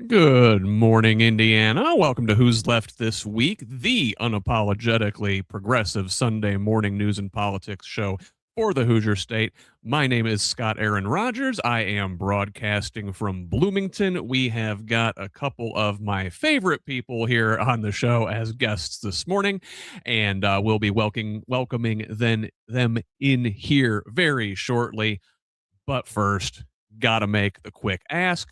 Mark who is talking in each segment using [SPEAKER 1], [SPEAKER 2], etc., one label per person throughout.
[SPEAKER 1] Good morning, Indiana. Welcome to Who's Left This Week, the unapologetically progressive Sunday morning news and politics show for the Hoosier State. My name is Scott Aaron Rogers. I am broadcasting from Bloomington. We have got a couple of my favorite people here on the show as guests this morning, and we'll be welcoming them in here very shortly. But first, gotta make the quick ask.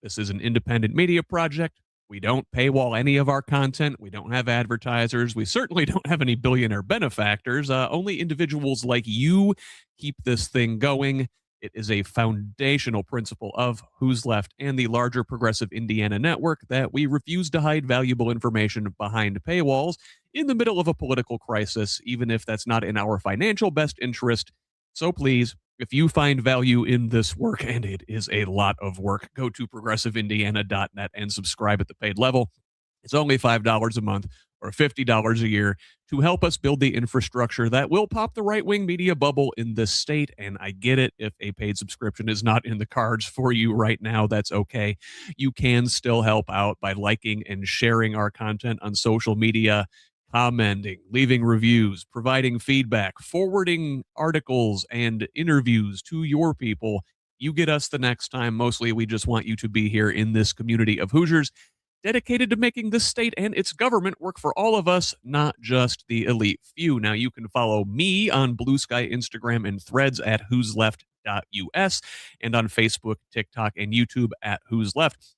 [SPEAKER 1] This is an independent media project. We don't paywall any of our content. We don't have advertisers. We certainly don't have any billionaire benefactors. Only individuals like you keep this thing going. It is a foundational principle of Who's Left and the larger Progressive Indiana network that we refuse to hide valuable information behind paywalls in the middle of a political crisis, even if that's not in our financial best interest. So please, if you find value in this work, and it is a lot of work, go to progressiveindiana.net and subscribe at the paid level. It's only $5 a month or $50 a year to help us build the infrastructure that will pop the right-wing media bubble in this state. And I get it. If a paid subscription is not in the cards for you right now, that's okay. You can still help out by liking and sharing our content on social media, commenting, leaving reviews, providing feedback, forwarding articles and interviews to your people. You get us the next time. Mostly, we just want you to be here in this community of Hoosiers dedicated to making this state and its government work for all of us, not just the elite few. Now, you can follow me on Blue Sky, Instagram, and Threads at who'sleft.us, and on Facebook, TikTok, and YouTube at Who's Left.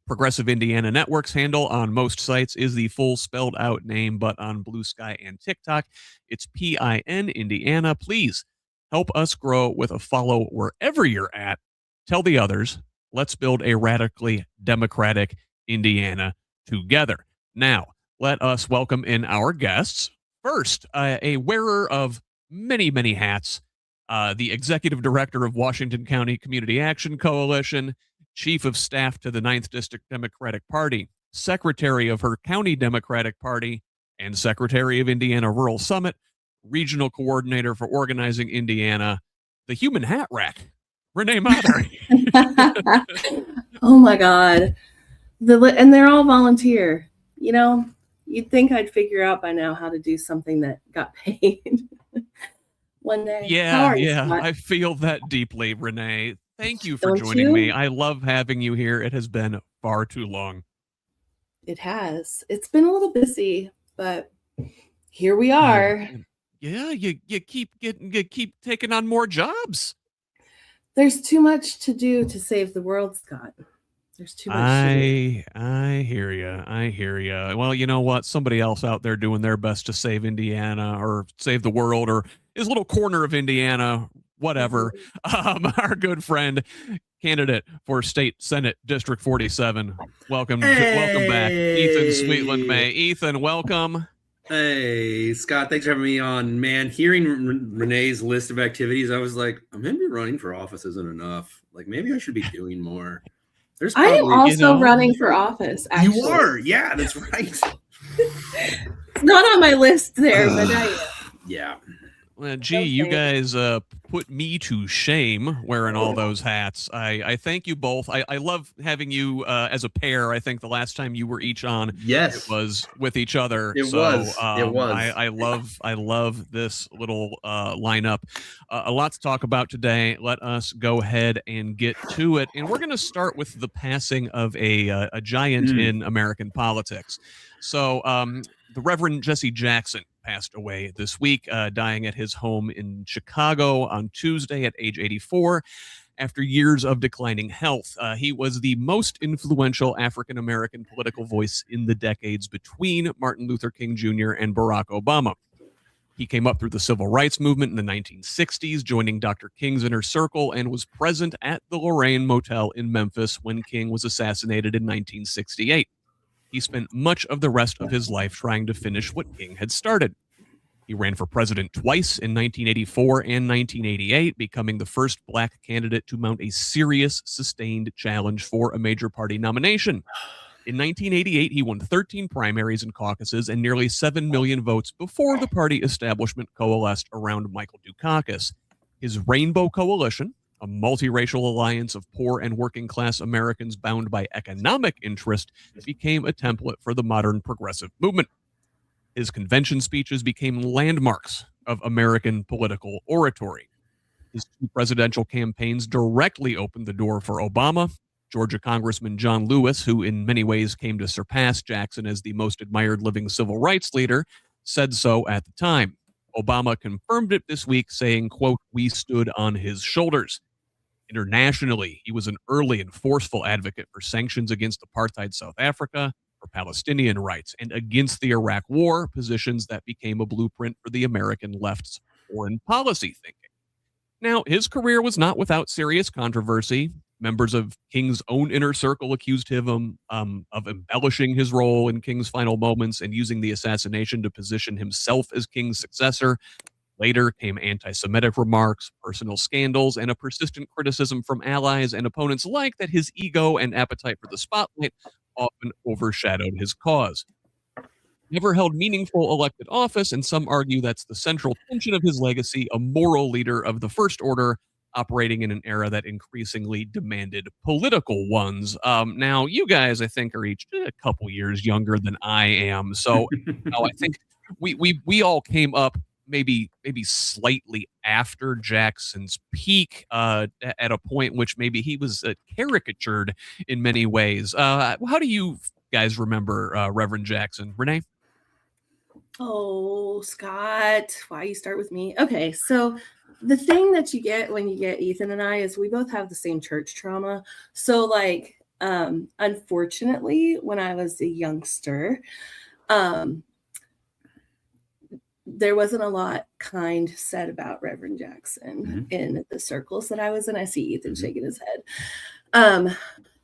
[SPEAKER 1] Progressive Indiana Network's handle on most sites is the full spelled out name, but on Blue Sky and TikTok, it's PIN Indiana. Please help us grow with a follow wherever you're at. Tell the others. Let's build a radically democratic Indiana together. Now, let us welcome in our guests. First, a wearer of many, many hats, the executive director of Washington County Community Action Coalition, Chief of Staff to the 9th District Democratic Party, Secretary of her County Democratic Party, and Secretary of Indiana Rural Summit, Regional Coordinator for Organizing Indiana, the Human Hat Rack, Renee Mather.
[SPEAKER 2] Oh my God. And they're all volunteer. You know, you'd think I'd figure out by now how to do something that got paid one day.
[SPEAKER 1] Yeah, I feel that deeply, Renee. Thank you for joining me. I love having you here. It has been far too long.
[SPEAKER 2] It has. It's been a little busy, but here we are.
[SPEAKER 1] Yeah, you keep taking on more jobs.
[SPEAKER 2] There's too much to do to save the world, Scott. There's too much to do.
[SPEAKER 1] I hear you. Well, you know what? Somebody else out there doing their best to save Indiana or save the world or his little corner of Indiana, whatever. Our good friend, candidate for State Senate District 47. Welcome back, Ethan Sweetland-May. Ethan, welcome.
[SPEAKER 3] Hey, Scott, thanks for having me on. Man, hearing Renee's list of activities, I was like, maybe running for office isn't enough. Like, maybe I should be doing more.
[SPEAKER 2] I am also running for office, actually.
[SPEAKER 3] You are? Yeah, that's right.
[SPEAKER 2] It's not on my list there, but I am.
[SPEAKER 3] Yeah.
[SPEAKER 1] Well, gee, okay. You guys put me to shame wearing all those hats. I thank you both. I love having you as a pair. I think the last time you were each on,
[SPEAKER 3] yes,
[SPEAKER 1] it was with each other.
[SPEAKER 3] It was.
[SPEAKER 1] I love this little lineup. A lot to talk about today. Let us go ahead and get to it. And we're going to start with the passing of a giant in American politics. So the Reverend Jesse Jackson passed away this week, dying at his home in Chicago on Tuesday at age 84 after years of declining health. He was the most influential African-American political voice in the decades between Martin Luther King Jr. and Barack Obama. He came up through the civil rights movement in the 1960s, joining Dr. King's inner circle, and was present at the Lorraine Motel in Memphis when King was assassinated in 1968. He spent much of the rest of his life trying to finish what King had started. He ran for president twice in 1984 and 1988, becoming the first black candidate to mount a serious, sustained challenge for a major party nomination. In 1988, he won 13 primaries and caucuses and nearly 7 million votes before the party establishment coalesced around Michael Dukakis. His Rainbow Coalition, a multiracial alliance of poor and working class Americans bound by economic interest, became a template for the modern progressive movement. His convention speeches became landmarks of American political oratory. His two presidential campaigns directly opened the door for Obama. Georgia Congressman John Lewis, who in many ways came to surpass Jackson as the most admired living civil rights leader, said so at the time. Obama confirmed it this week, saying, quote, "We stood on his shoulders." Internationally, he was an early and forceful advocate for sanctions against apartheid South Africa, for Palestinian rights, and against the Iraq War, positions that became a blueprint for the American left's foreign policy thinking. Now, his career was not without serious controversy. Members of King's own inner circle accused him of embellishing his role in King's final moments and using the assassination to position himself as King's successor. Later came anti-Semitic remarks, personal scandals, and a persistent criticism from allies and opponents alike that his ego and appetite for the spotlight often overshadowed his cause. Never held meaningful elected office, and some argue that's the central tension of his legacy, a moral leader of the First Order operating in an era that increasingly demanded political ones. Now, you guys, I think, are each a couple years younger than I am, so I think we all came up maybe slightly after Jackson's peak, at a point in which maybe he was caricatured in many ways. How do you guys remember Reverend Jackson? Renee?
[SPEAKER 2] Oh, Scott, why you start with me? Okay, so the thing that you get when you get Ethan and I is we both have the same church trauma. So like, unfortunately, when I was a youngster, there wasn't a lot kind said about Reverend Jackson in the circles that I was in. I see Ethan shaking his head.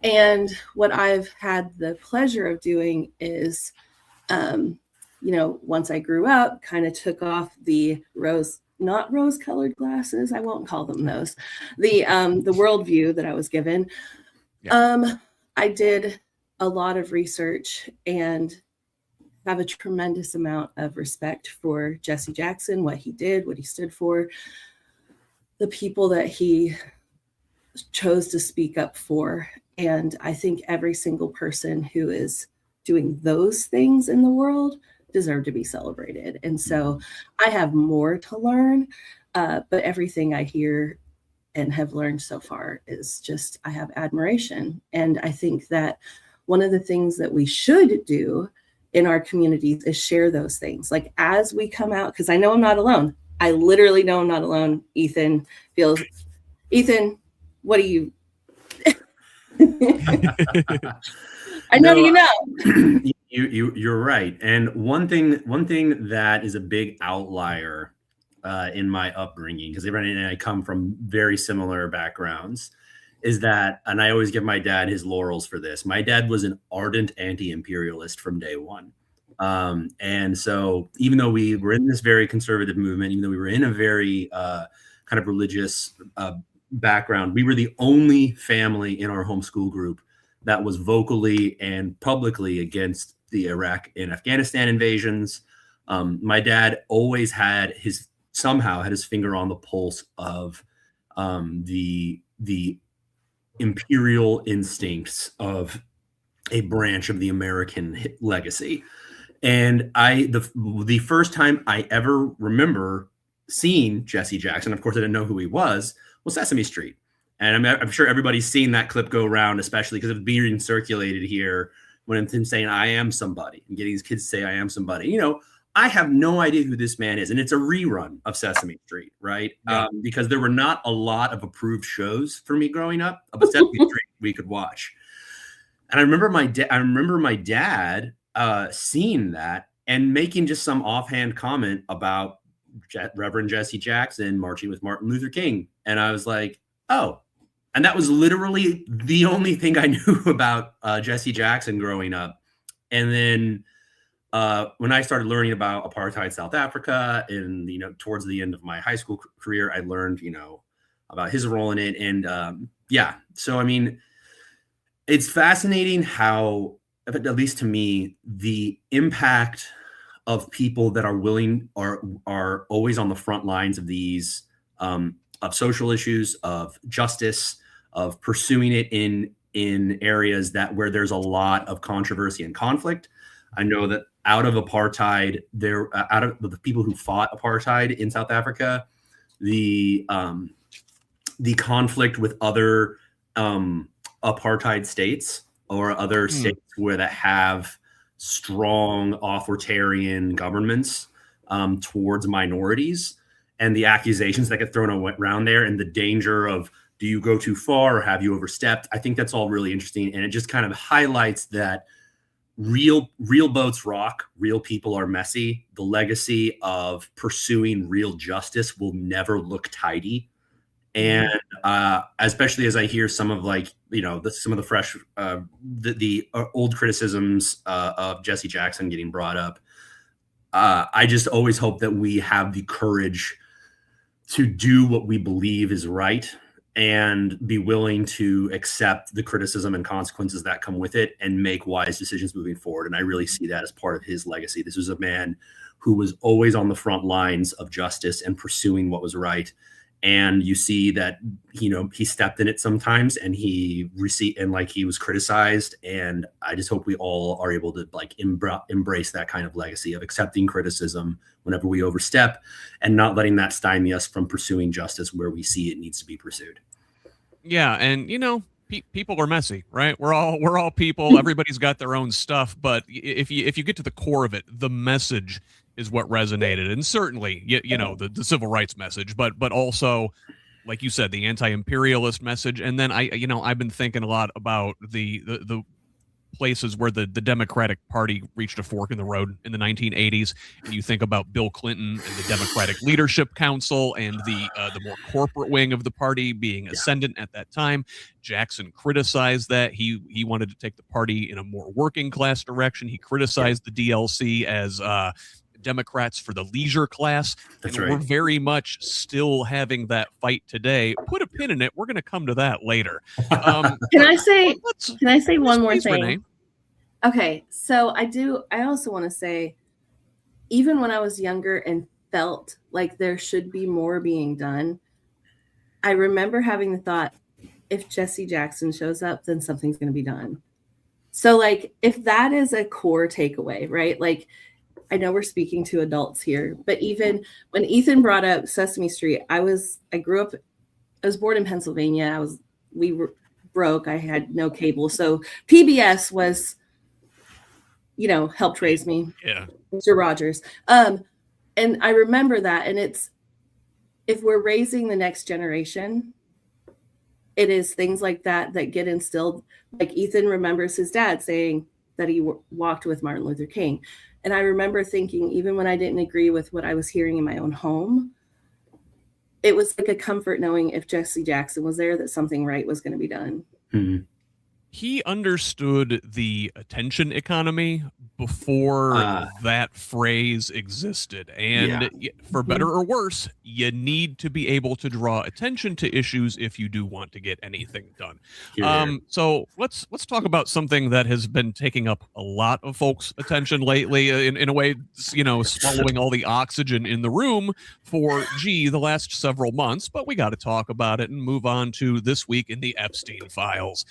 [SPEAKER 2] And what I've had the pleasure of doing is, once I grew up, kind of took off the not rose-colored glasses. I won't call them those. The worldview that I was given. Yeah. I did a lot of research and have a tremendous amount of respect for Jesse Jackson, what he did, what he stood for, the people that he chose to speak up for. And I think every single person who is doing those things in the world deserve to be celebrated. And so I have more to learn, but everything I hear and have learned so far is just, I have admiration. And I think that one of the things that we should do in our communities is share those things. Like as we come out, because I know I'm not alone. I literally know I'm not alone. Ethan, what do you? I know you know.
[SPEAKER 3] You're right. And one thing that is a big outlier in my upbringing, because Renee and I come from very similar backgrounds, is that, and I always give my dad his laurels for this. My dad was an ardent anti-imperialist from day one. And so even though we were in this very conservative movement, even though we were in a very kind of religious background, we were the only family in our homeschool group that was vocally and publicly against the Iraq and Afghanistan invasions. My dad always had his finger on the pulse of the imperial instincts of a branch of the American legacy. And the first time I ever remember seeing Jesse Jackson, of course I didn't know who he was Sesame Street. And I'm sure everybody's seen that clip go around, especially because it's being circulated here when it's him saying, "I am somebody," and getting his kids to say, "I am somebody." I have no idea who this man is. And it's a rerun of Sesame Street, right? Yeah. Because there were not a lot of approved shows for me growing up, but Sesame Street we could watch. And I remember my dad seeing that and making just some offhand comment about Reverend Jesse Jackson marching with Martin Luther King. And I was like, oh. And that was literally the only thing I knew about Jesse Jackson growing up. And then when I started learning about apartheid South Africa and, towards the end of my high school career, I learned, about his role in it. And so, I mean, it's fascinating how, at least to me, the impact of people that are willing are always on the front lines of these social issues, of justice, of pursuing it in areas where there's a lot of controversy and conflict. I know that out of apartheid, out of the people who fought apartheid in South Africa, the conflict with other apartheid states or other states that have strong authoritarian governments towards minorities, and the accusations that get thrown around there, and the danger of, do you go too far or have you overstepped? I think that's all really interesting. And it just kind of highlights that real boats rock, real people are messy. The legacy of pursuing real justice will never look tidy. And especially as I hear some of some of the fresh, the old criticisms of Jesse Jackson getting brought up, I just always hope that we have the courage to do what we believe is right and be willing to accept the criticism and consequences that come with it and make wise decisions moving forward. And I really see that as part of his legacy. This was a man who was always on the front lines of justice and pursuing what was right. And you see that, he stepped in it sometimes, and he was criticized. And I just hope we all are able to embrace that kind of legacy of accepting criticism whenever we overstep and not letting that stymie us from pursuing justice where we see it needs to be pursued.
[SPEAKER 1] Yeah. And, people are messy, right? We're all people. Everybody's got their own stuff. But if you get to the core of it, the message is what resonated. And certainly, the civil rights message, but also, like you said, the anti-imperialist message. And then I've been thinking a lot about the places where the Democratic Party reached a fork in the road in the 1980s. And you think about Bill Clinton and the Democratic Leadership Council and the more corporate wing of the party being ascendant at that time. Jackson criticized that. He wanted to take the party in a more working class direction. He criticized the DLC as Democrats for the leisure class.
[SPEAKER 3] That's
[SPEAKER 1] and
[SPEAKER 3] right.
[SPEAKER 1] We're very much still having that fight today. Put a pin in it. We're going to come to that later.
[SPEAKER 2] Can I say one more thing?
[SPEAKER 1] Renee.
[SPEAKER 2] Okay, so I also want to say, even when I was younger and felt like there should be more being done, I remember having the thought, if Jesse Jackson shows up, then something's going to be done. So if that is a core takeaway, right? I know we're speaking to adults here, but even when Ethan brought up Sesame Street, I was born in Pennsylvania. We were broke. I had no cable. So PBS was, helped raise me.
[SPEAKER 1] Yeah.
[SPEAKER 2] Mr. Rogers. And I remember that. And if we're raising the next generation, it is things like that get instilled. Like Ethan remembers his dad saying that he walked with Martin Luther King. And I remember thinking, even when I didn't agree with what I was hearing in my own home, it was like a comfort knowing if Jesse Jackson was there, that something right was going to be done.
[SPEAKER 3] Mm-hmm.
[SPEAKER 1] He understood the attention economy before that phrase existed. And for better or worse, you need to be able to draw attention to issues if you do want to get anything done. So let's talk about something that has been taking up a lot of folks' attention lately, in a way, swallowing all the oxygen in the room for the last several months. But we got to talk about it and move on to this week in the Epstein files.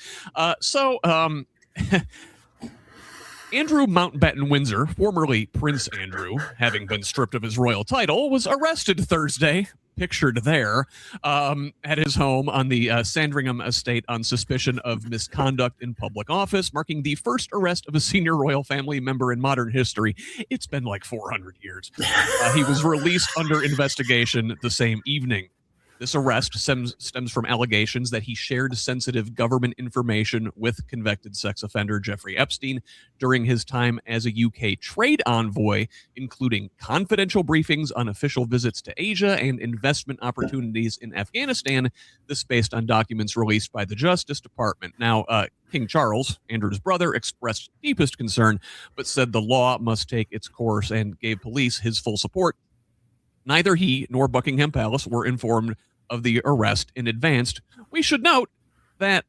[SPEAKER 1] Andrew Mountbatten Windsor, formerly Prince Andrew, having been stripped of his royal title, was arrested Thursday, pictured there, at his home on the Sandringham estate on suspicion of misconduct in public office, marking the first arrest of a senior royal family member in modern history. It's been like 400 years. He was released under investigation the same evening. This arrest stems from allegations that he shared sensitive government information with convicted sex offender Jeffrey Epstein during his time as a UK trade envoy, including confidential briefings on official visits to Asia and investment opportunities in Afghanistan. This based on documents released by the Justice Department. Now, King Charles, Andrew's brother, expressed deepest concern, but said the law must take its course and gave police his full support. Neither he nor Buckingham Palace were informed of the arrest in advance. We should note that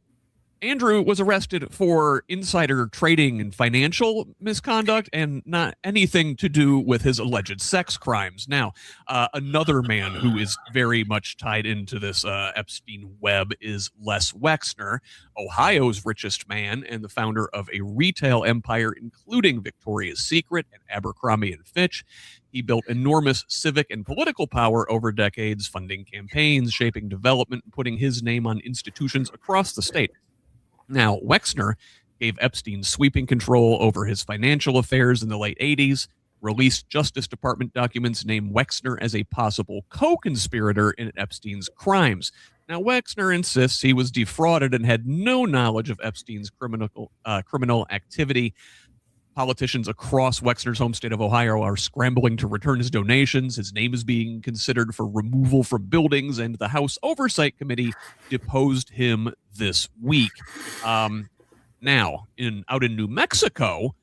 [SPEAKER 1] Andrew was arrested for insider trading and financial misconduct and not anything to do with his alleged sex crimes. Now, another man who is very much tied into this Epstein web is Les Wexner, Ohio's richest man and the founder of a retail empire, including Victoria's Secret and Abercrombie and Fitch. He built enormous civic and political power over decades, funding campaigns, shaping development, and putting his name on institutions across the state. Now, Wexner gave Epstein sweeping control over his financial affairs in the late 80s, released Justice Department documents named Wexner as a possible co-conspirator in Epstein's crimes. Now, Wexner insists he was defrauded and had no knowledge of Epstein's criminal activity. Politicians across Wexner's home state of Ohio are scrambling to return his donations. His name is being considered for removal from buildings, and the House Oversight Committee deposed him this week. Now, out in New Mexico,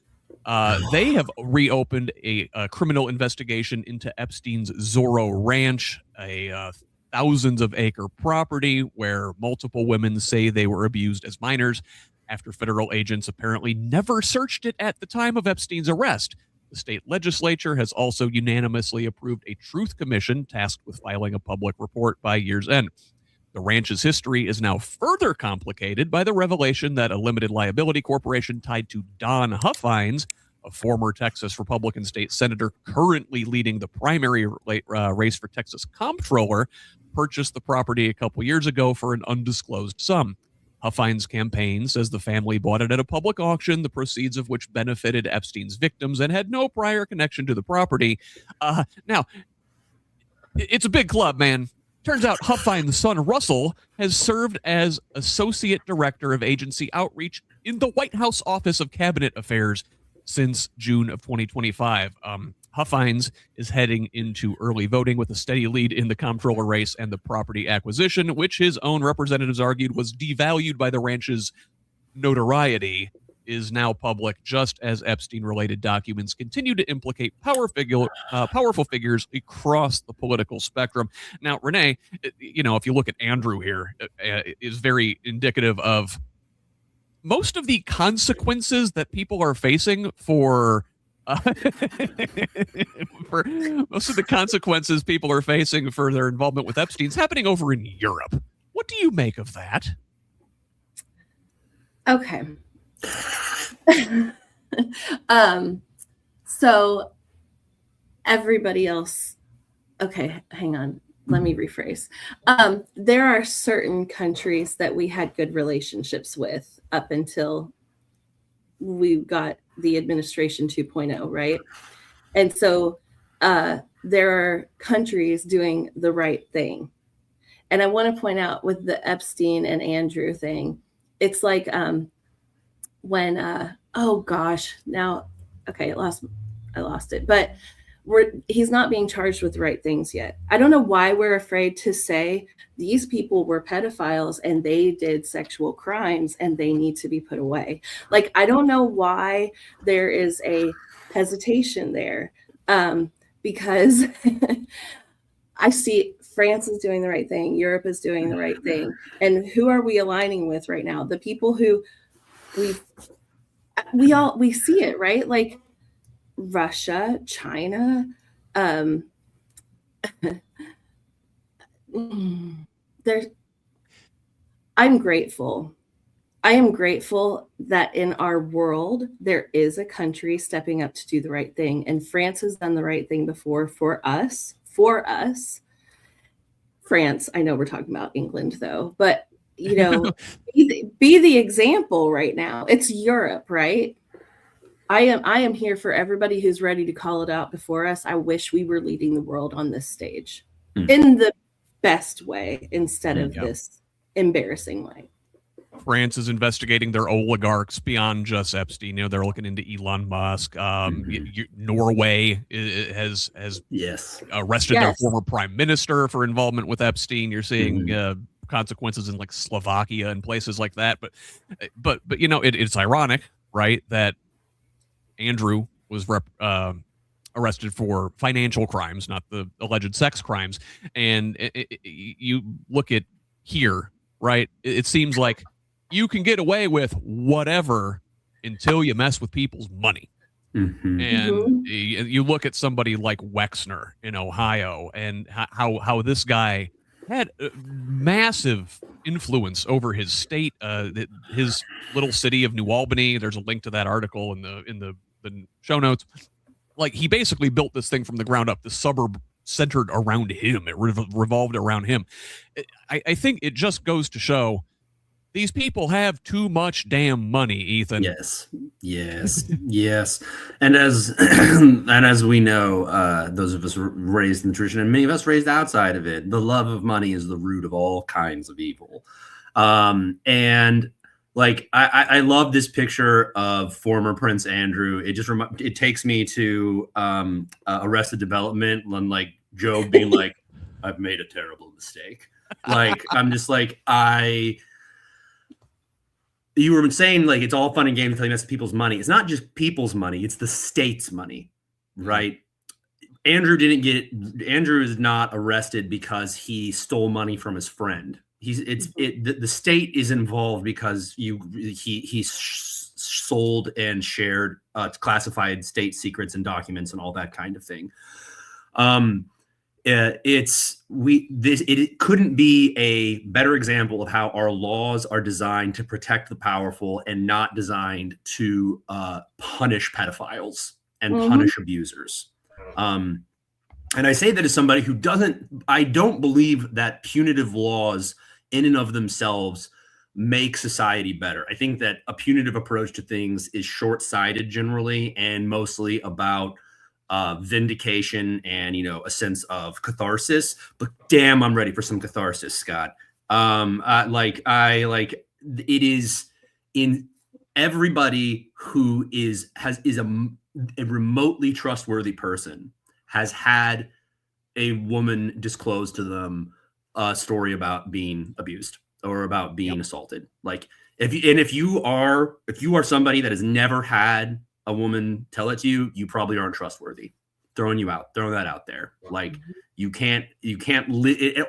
[SPEAKER 1] they have reopened a criminal investigation into Epstein's Zorro Ranch, a thousands of acre property where multiple women say they were abused as minors, after federal agents apparently never searched it at the time of Epstein's arrest. The state legislature has also unanimously approved a truth commission tasked with filing a public report by year's end. The ranch's history is now further complicated by the revelation that a limited liability corporation tied to Don Huffines, a former Texas Republican state senator currently leading the primary race for Texas comptroller, purchased the property a couple years ago for an undisclosed sum. Huffines' campaign says the family bought it at a public auction, the proceeds of which benefited Epstein's victims and had no prior connection to the property. Now, it's a big club, man. Turns out Huffines' son, Russell, has served as Associate Director of Agency Outreach in the White House Office of Cabinet Affairs since June of 2025. Huffines is heading into early voting with a steady lead in the comptroller race and the property acquisition, which his own representatives argued was devalued by the ranch's notoriety, is now public, just as Epstein-related documents continue to implicate powerful figures across the political spectrum. Now, Renee, if you look at Andrew here, is very indicative of most of the consequences that people are facing for most of the consequences people are facing for their involvement with Epstein's happening over in Europe. What do you make of that?
[SPEAKER 2] Okay. So everybody else, okay, hang on. Let me rephrase. There are certain countries that we had good relationships with up until we got the administration 2.0, right? And so there are countries doing the right thing. And I want to point out with the Epstein and Andrew thing, it's like when, oh gosh, now, okay, I lost it, but he's not being charged with the right things yet. I don't know why we're afraid to say these people were pedophiles and they did sexual crimes and they need to be put away. Like, I don't know why there is a hesitation there, because I see France is doing the right thing. Europe is doing the right thing. And who are we aligning with right now? The people who we see it, right? Like Russia, China, I'm grateful. I am grateful that in our world, there is a country stepping up to do the right thing. And France has done the right thing before for us. France, I know we're talking about England though, but be the example right now. It's Europe, right? I am here for everybody who's ready to call it out before us. I wish we were leading the world on this stage in the best way instead of this embarrassing way.
[SPEAKER 1] France is investigating their oligarchs beyond just Epstein. They're looking into Elon Musk. Norway has arrested their former prime minister for involvement with Epstein. You're seeing consequences in like Slovakia and places like that. But it's ironic, right, that Andrew was arrested for financial crimes, not the alleged sex crimes. And you look at here, right? It seems like you can get away with whatever until you mess with people's money.
[SPEAKER 3] Mm-hmm.
[SPEAKER 1] And you look at somebody like Wexner in Ohio and how this guy had massive influence over his state, his little city of New Albany. There's a link to that article in the show notes. Like, he basically built this thing from the ground up, the suburb centered around him. It revolved around him. I think it just goes to show these people have too much damn money, Ethan.
[SPEAKER 3] Yes. And as we know, those of us raised in the tradition, and many of us raised outside of it, the love of money is the root of all kinds of evil. And like, I love this picture of former Prince Andrew. It takes me to Arrested Development, when like Joe being like, "I've made a terrible mistake." Like, I'm just like, you were saying, like, it's all fun and games until you mess with people's money. It's not just people's money; it's the state's money, right? Andrew is not arrested because he stole money from his friend. The state is involved because he sold and shared classified state secrets and documents and all that kind of thing. It couldn't be a better example of how our laws are designed to protect the powerful and not designed to punish pedophiles and punish abusers. And I say that as somebody who I don't believe that punitive laws in and of themselves make society better. I think that a punitive approach to things is short-sighted generally, and mostly about vindication and, a sense of catharsis. But damn, I'm ready for some catharsis, Scott. It is in everybody who is a remotely trustworthy person has had a woman disclose to them a story about being abused or about being assaulted. Like, if you are somebody that has never had a woman tell it to you, you probably aren't trustworthy. Throwing that out there. Like, you can't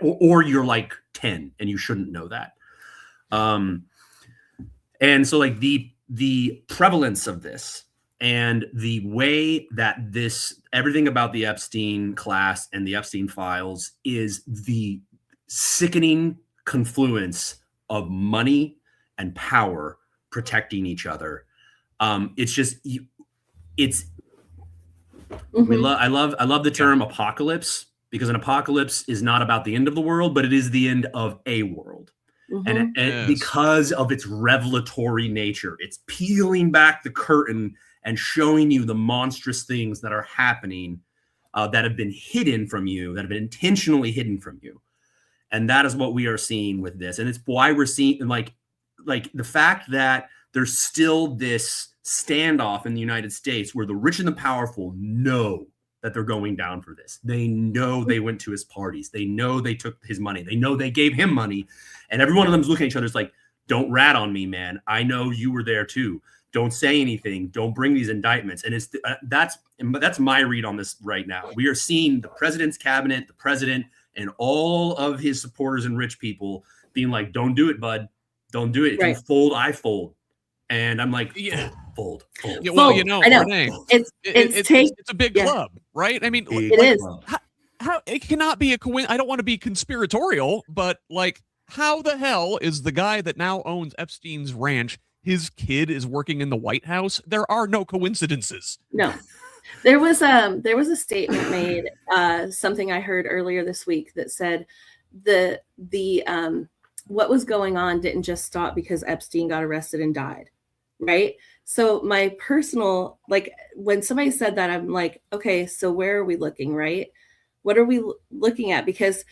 [SPEAKER 3] or you're like 10 and you shouldn't know that. And so, like, the prevalence of this and the way that everything about the Epstein class and the Epstein files is the sickening confluence of money and power protecting each other. It's just, I love the term apocalypse, because an apocalypse is not about the end of the world, but it is the end of a world. And because of its revelatory nature, it's peeling back the curtain and showing you the monstrous things that are happening, that have been hidden from you, that have been intentionally hidden from you. And that is what we are seeing with this. And it's why we're seeing, like the fact that there's still this standoff in the United States where the rich and the powerful know that they're going down for this. They know they went to his parties. They know they took his money. They know they gave him money. And every one of them is looking at each other. It's like, don't rat on me, man. I know you were there too. Don't say anything. Don't bring these indictments. And that's my read on this right now. We are seeing the president's cabinet, the president, and all of his supporters and rich people being like, "Don't do it, bud. Don't do it. If you fold, I fold." And I'm like, fold.
[SPEAKER 1] Yeah, well, Renee, it's a big club, right? I mean,
[SPEAKER 2] it is.
[SPEAKER 1] How it cannot be a coincidence. I don't want to be conspiratorial, but like, how the hell is the guy that now owns Epstein's ranch, his kid is working in the White House? There are no coincidences.
[SPEAKER 2] No. There was a statement made, something I heard earlier this week that said the what was going on didn't just stop because Epstein got arrested and died, right? So my personal, like, when somebody said that, I'm like, okay, so where are we looking, right? What are we looking at? Because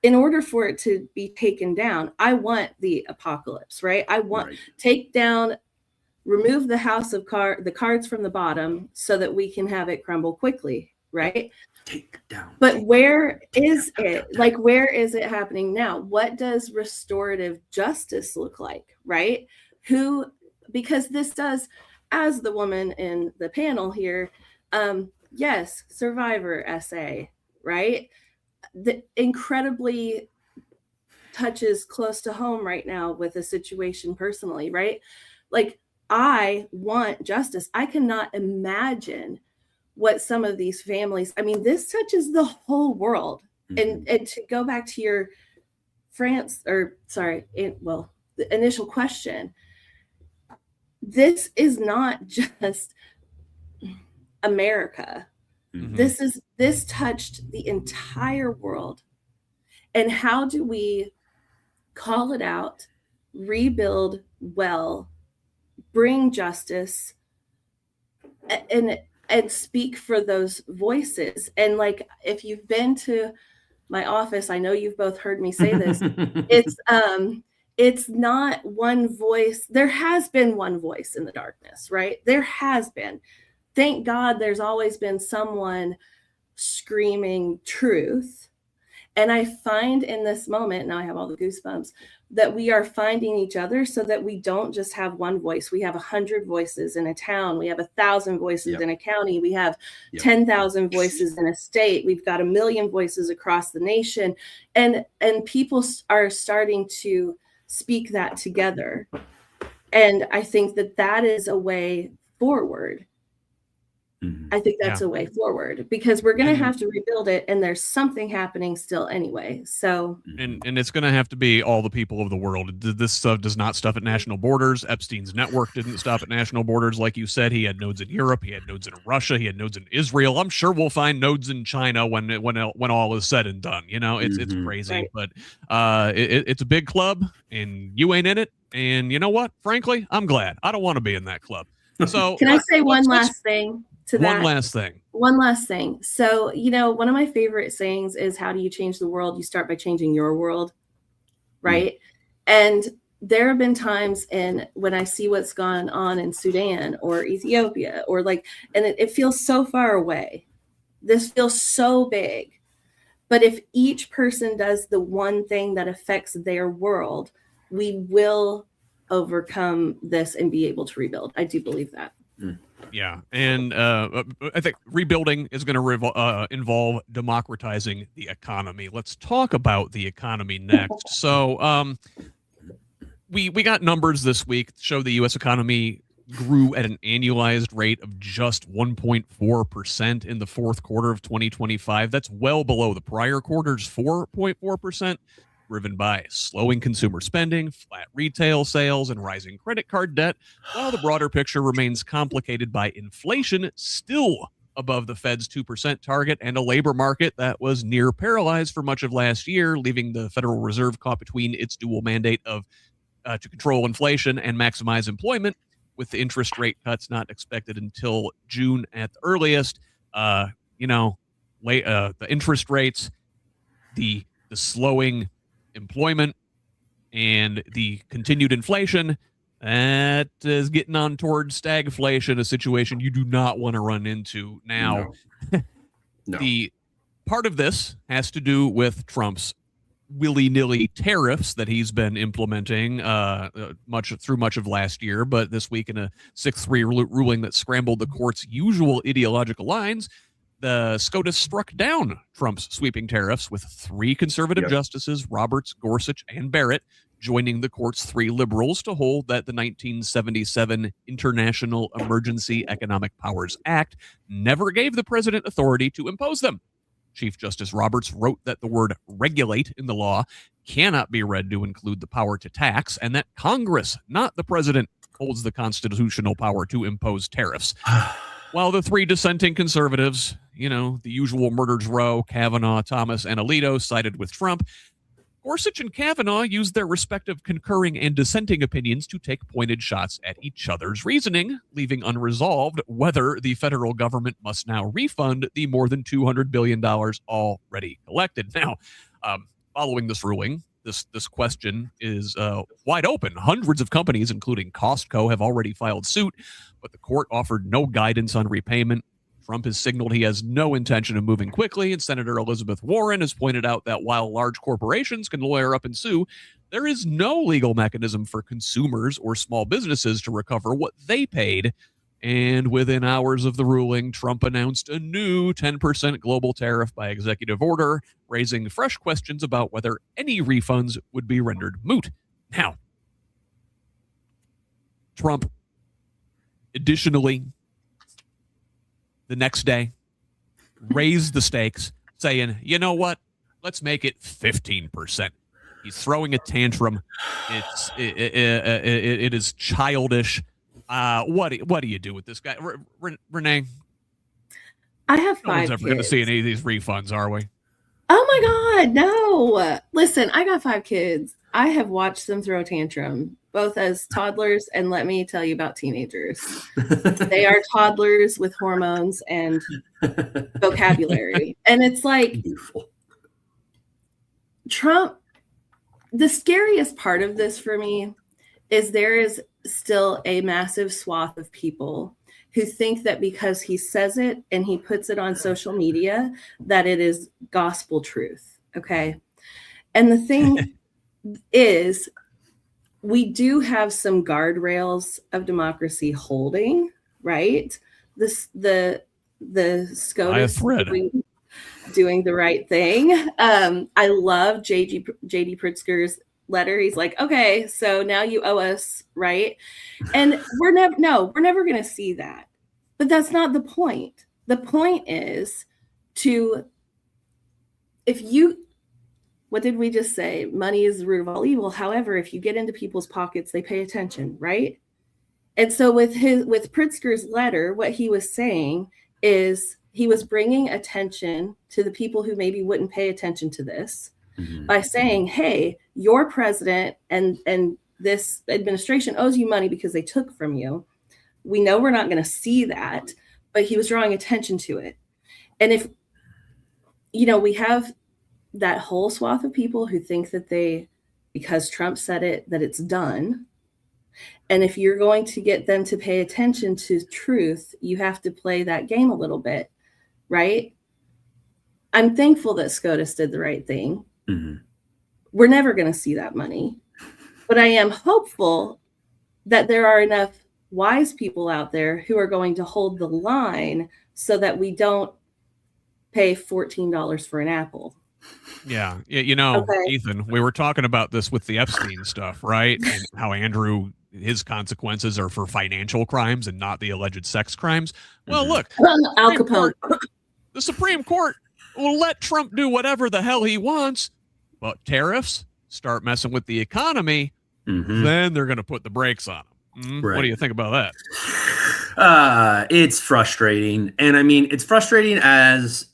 [SPEAKER 2] in order for it to be taken down, I want the apocalypse, right? I want take down, remove the house of the cards from the bottom so that we can have it crumble quickly, right?
[SPEAKER 3] Take down.
[SPEAKER 2] But where is it? Like, where is it happening now? What does restorative justice look like, right? Because this does, as the woman in the panel here, yes, survivor essay, right? The incredibly touches close to home right now with a situation personally, right? Like, I want justice. I cannot imagine what some of these families, I mean, this touches the whole world. And to go back to your the initial question, this is not just America. This touched the entire world. And how do we call it out, rebuild well, bring justice, and speak for those voices? And like, if you've been to my office, I know you've both heard me say this. It's not one voice. There has been one voice in the darkness, right? There has been. Thank God there's always been someone screaming truth. And I find in this moment, now I have all the goosebumps, that we are finding each other so that we don't just have one voice. We have 100 voices in a town. We have 1,000 voices in a county. We have 10,000 voices in a state. We've got 1 million voices across the nation. And people are starting to speak that together. And I think that is a way forward. I think that's a way forward, because we're going to have to rebuild it, and there's something happening still anyway. So,
[SPEAKER 1] and it's going to have to be all the people of the world. This stuff does not stop at national borders. Epstein's network didn't stop at national borders. Like you said, he had nodes in Europe, he had nodes in Russia, he had nodes in Israel. I'm sure we'll find nodes in China when all is said and done. You know, it's crazy, but it's a big club, and you ain't in it. And you know what? Frankly, I'm glad. I don't want to be in that club. So,
[SPEAKER 2] can I say one last thing?
[SPEAKER 1] One last thing.
[SPEAKER 2] So, one of my favorite sayings is, how do you change the world? You start by changing your world, right? And there have been times when I see what's gone on in Sudan or Ethiopia, or and it feels so far away. This feels so big. But if each person does the one thing that affects their world, we will overcome this and be able to rebuild. I do believe that.
[SPEAKER 1] Yeah, and I think rebuilding is going to involve democratizing the economy. Let's talk about the economy next. So we got numbers this week that show the U.S. economy grew at an annualized rate of just 1.4% in the fourth quarter of 2025. That's well below the prior quarter's 4.4%. Driven by slowing consumer spending, flat retail sales, and rising credit card debt, while the broader picture remains complicated by inflation still above the Fed's 2% target and a labor market that was near paralyzed for much of last year, leaving the Federal Reserve caught between its dual mandate of to control inflation and maximize employment, with the interest rate cuts not expected until June at the earliest. The interest rates, the slowing employment, and the continued inflation, that is getting on towards stagflation, a situation you do not want to run into now. No. The part of this has to do with Trump's willy-nilly tariffs that he's been implementing much of last year, but this week in a 6-3 ruling that scrambled the court's usual ideological lines, the SCOTUS struck down Trump's sweeping tariffs, with 3 conservative justices, Roberts, Gorsuch, and Barrett, joining the court's 3 liberals to hold that the 1977 International Emergency Economic Powers Act never gave the president authority to impose them. Chief Justice Roberts wrote that the word regulate in the law cannot be read to include the power to tax, and that Congress, not the president, holds the constitutional power to impose tariffs. While the 3 dissenting conservatives, the usual murderers row, Kavanaugh, Thomas, and Alito, sided with Trump, Gorsuch and Kavanaugh used their respective concurring and dissenting opinions to take pointed shots at each other's reasoning, leaving unresolved whether the federal government must now refund the more than $200 billion already collected. Now, following this ruling, this question is wide open. Hundreds of companies, including Costco, have already filed suit, but the court offered no guidance on repayment. Trump has signaled he has no intention of moving quickly, and Senator Elizabeth Warren has pointed out that while large corporations can lawyer up and sue, there is no legal mechanism for consumers or small businesses to recover what they paid And within hours of the ruling, Trump announced a new 10% global tariff by executive order, raising fresh questions about whether any refunds would be rendered moot. Now, Trump, additionally, the next day, raised the stakes, saying, you know what? Let's make it 15%. He's throwing a tantrum. It is childish. What do you do with this guy, Renee?
[SPEAKER 2] I have 5
[SPEAKER 1] No one's ever going to
[SPEAKER 2] kids.
[SPEAKER 1] see any of these refunds, are we?
[SPEAKER 2] Oh my God, no. Listen, I got 5 kids. I have watched them throw a tantrum, both as toddlers and let me tell you about teenagers. They are toddlers with hormones and vocabulary. And it's like,
[SPEAKER 3] Beautiful.
[SPEAKER 2] Trump, the scariest part of this for me is there is still a massive swath of people who think that because he says it and he puts it on social media, that it is gospel truth. Okay. And the thing is, we do have some guardrails of democracy holding, right? The SCOTUS doing the right thing. I love JD Pritzker's letter. He's like, okay, so now you owe us, right? And we're never going to see that. But that's not the point. The point is what did we just say? Money is the root of all evil. However, if you get into people's pockets, they pay attention, right? And so with Pritzker's letter, what he was saying is he was bringing attention to the people who maybe wouldn't pay attention to this by saying, hey, your president and this administration owes you money because they took from you. We know we're not going to see that, but he was drawing attention to it. And if, we have that whole swath of people who think that because Trump said it, that it's done. And if you're going to get them to pay attention to truth, you have to play that game a little bit, right? I'm thankful that SCOTUS did the right thing. Mm-hmm. We're never going to see that money. But I am hopeful that there are enough wise people out there who are going to hold the line so that we don't pay $14 for an apple.
[SPEAKER 1] Yeah. Okay. Ethan, we were talking about this with the Epstein stuff, right? And how Andrew, his consequences are for financial crimes and not the alleged sex crimes. Well, look,
[SPEAKER 2] Al Capone.
[SPEAKER 1] The Supreme Court will let Trump do whatever the hell he wants, but tariffs start messing with the economy, then they're going to put the brakes on them. Right. What do you think about
[SPEAKER 3] that? It's frustrating. And I mean, it's frustrating as,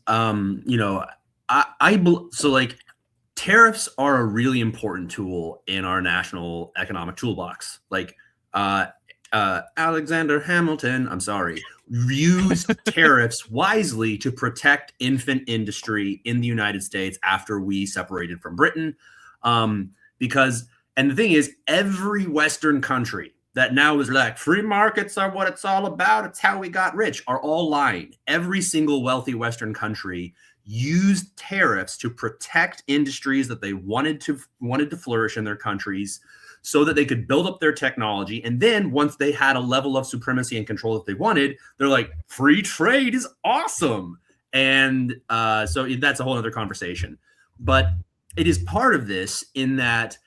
[SPEAKER 3] tariffs are a really important tool in our national economic toolbox. Like Alexander Hamilton, used tariffs wisely to protect infant industry in the United States after we separated from Britain. And the thing is, every Western country that now is like, free markets are what it's all about, it's how we got rich, are all lying. Every single wealthy Western country used tariffs to protect industries that they wanted to flourish in their countries so that they could build up their technology. And then once they had a level of supremacy and control that they wanted, they're like, free trade is awesome. And so that's a whole other conversation. But it is part of this in that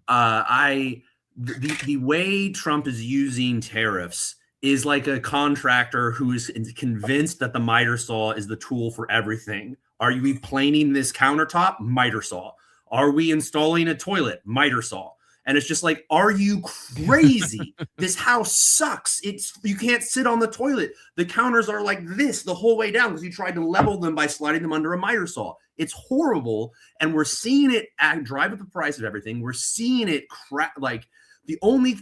[SPEAKER 3] the way Trump is using tariffs is like a contractor who is convinced that the miter saw is the tool for everything. Are we planing this countertop? Miter saw. Are we installing a toilet? Miter saw. And it's just like, are you crazy? This house sucks. You can't sit on the toilet. The counters are like this the whole way down because you tried to level them by sliding them under a miter saw. It's horrible. And we're seeing it drive up the price of everything. We're seeing it the only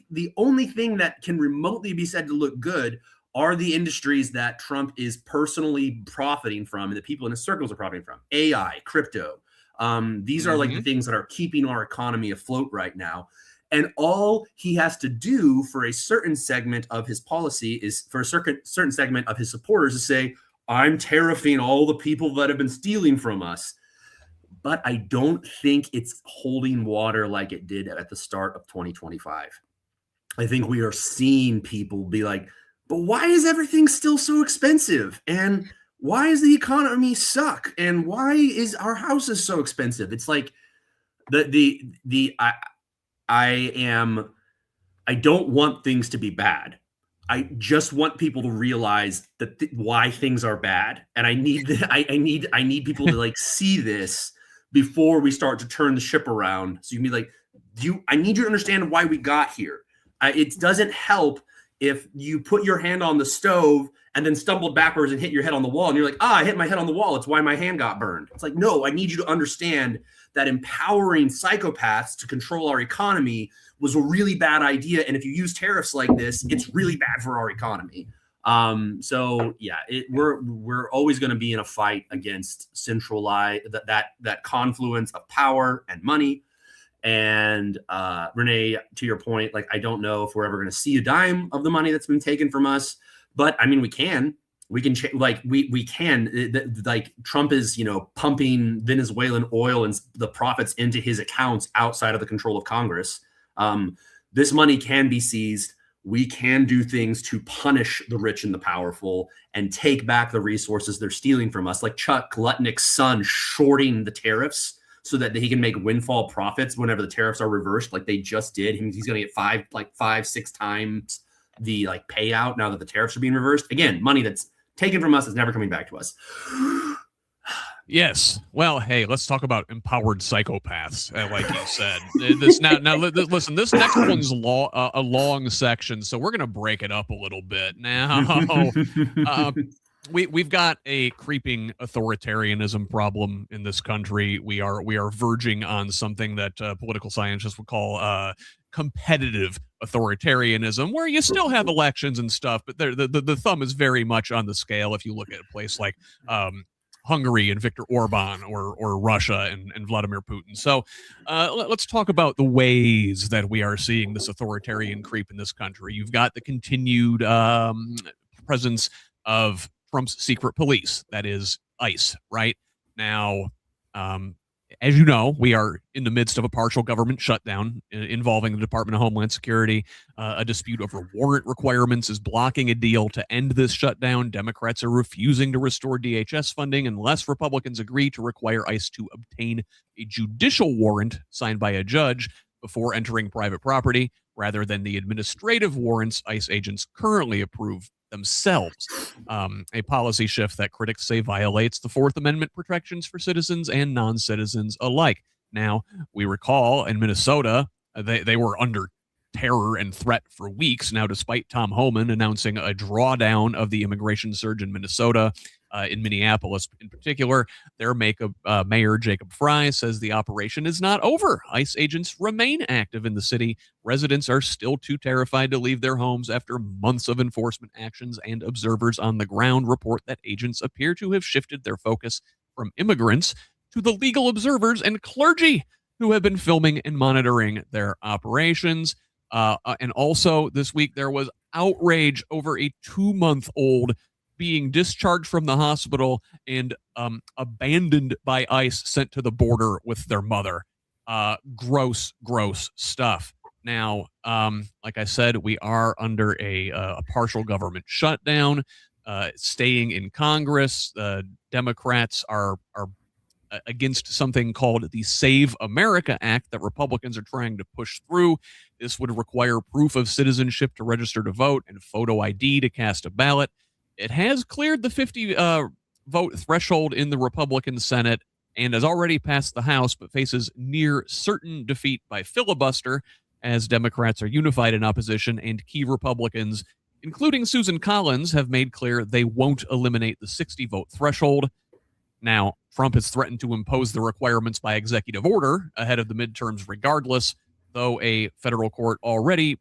[SPEAKER 3] thing that can remotely be said to look good are the industries that Trump is personally profiting from and the people in his circles are profiting from. AI, crypto. These are like the things that are keeping our economy afloat right now. And all he has to do for a certain segment of his policy is for a certain segment of his supporters to say, I'm tariffing all the people that have been stealing from us. But I don't think it's holding water like it did at the start of 2025. I think we are seeing people be like, but why is everything still so expensive? And why is the economy suck? And why is our houses so expensive? It's like I don't want things to be bad. I just want people to realize that why things are bad, and I need people to like see this before we start to turn the ship around. So you can be like, I need you to understand why we got here. It doesn't help if you put your hand on the stove and then stumbled backwards and hit your head on the wall, and you're like, I hit my head on the wall. It's why my hand got burned. It's like, no, I need you to understand that empowering psychopaths to control our economy was a really bad idea. And if you use tariffs like this, it's really bad for our economy. So yeah, we're always going to be in a fight against centralized that confluence of power and money. And Renee, to your point, like, I don't know if we're ever going to see a dime of the money that's been taken from us, but I mean, we can like Trump is, pumping Venezuelan oil and the profits into his accounts outside of the control of Congress. This money can be seized. We can do things to punish the rich and the powerful and take back the resources they're stealing from us, like Chuck Lutnick's son shorting the tariffs so that he can make windfall profits whenever the tariffs are reversed, like they just did. He's going to get 5-6 times the like payout now that the tariffs are being reversed. Again, money that's taken from us is never coming back to us.
[SPEAKER 1] Yes. Well, hey, let's talk about empowered psychopaths, like you said. Listen, this next one's a long section, so we're going to break it up a little bit. Now, we've got a creeping authoritarianism problem in this country. We are verging on something that political scientists would call competitive authoritarianism, where you still have elections and stuff, but the thumb is very much on the scale if you look at a place like Hungary and Viktor Orban, or Russia and Vladimir Putin. So let's talk about the ways that we are seeing this authoritarian creep in this country. You've got the continued presence of Trump's secret police, that is ICE, right? Now, as you know, we are in the midst of a partial government shutdown involving the Department of Homeland Security. A dispute over warrant requirements is blocking a deal to end this shutdown. Democrats are refusing to restore DHS funding unless Republicans agree to require ICE to obtain a judicial warrant signed by a judge before entering private property, rather than the administrative warrants ICE agents currently approve themselves. A policy shift that critics say violates the Fourth Amendment protections for citizens and non-citizens alike. Now, we recall in Minnesota, they were under terror and threat for weeks. Now, despite Tom Homan announcing a drawdown of the immigration surge in Minnesota, in Minneapolis in particular, their mayor, Jacob Fry, says the operation is not over. ICE agents remain active in the city. Residents are still too terrified to leave their homes after months of enforcement actions, and observers on the ground report that agents appear to have shifted their focus from immigrants to the legal observers and clergy who have been filming and monitoring their operations. And also this week, there was outrage over a 2-month-old being discharged from the hospital and abandoned by ICE, sent to the border with their mother. Gross stuff. Now, like I said, we are under a partial government shutdown, staying in Congress. Democrats are against something called the Save America Act that Republicans are trying to push through. This would require proof of citizenship to register to vote and photo ID to cast a ballot. It has cleared the 50 vote threshold in the Republican Senate and has already passed the House, but faces near certain defeat by filibuster, as Democrats are unified in opposition, and key Republicans, including Susan Collins, have made clear they won't eliminate the 60 vote threshold. Now, Trump has threatened to impose the requirements by executive order ahead of the midterms regardless, though a federal court already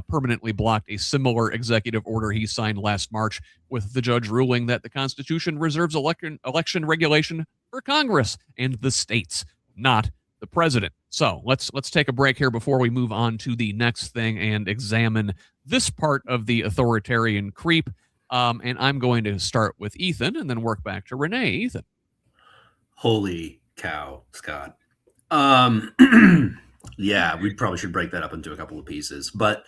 [SPEAKER 1] permanently blocked a similar executive order he signed last March, with the judge ruling that the Constitution reserves election regulation for Congress and the states, not the president. So let's take a break here before we move on to the next thing and examine this part of the authoritarian creep. And I'm going to start with Ethan and then work back to Renee. Ethan.
[SPEAKER 3] Holy cow, Scott. Yeah, we probably should break that up into a couple of pieces, but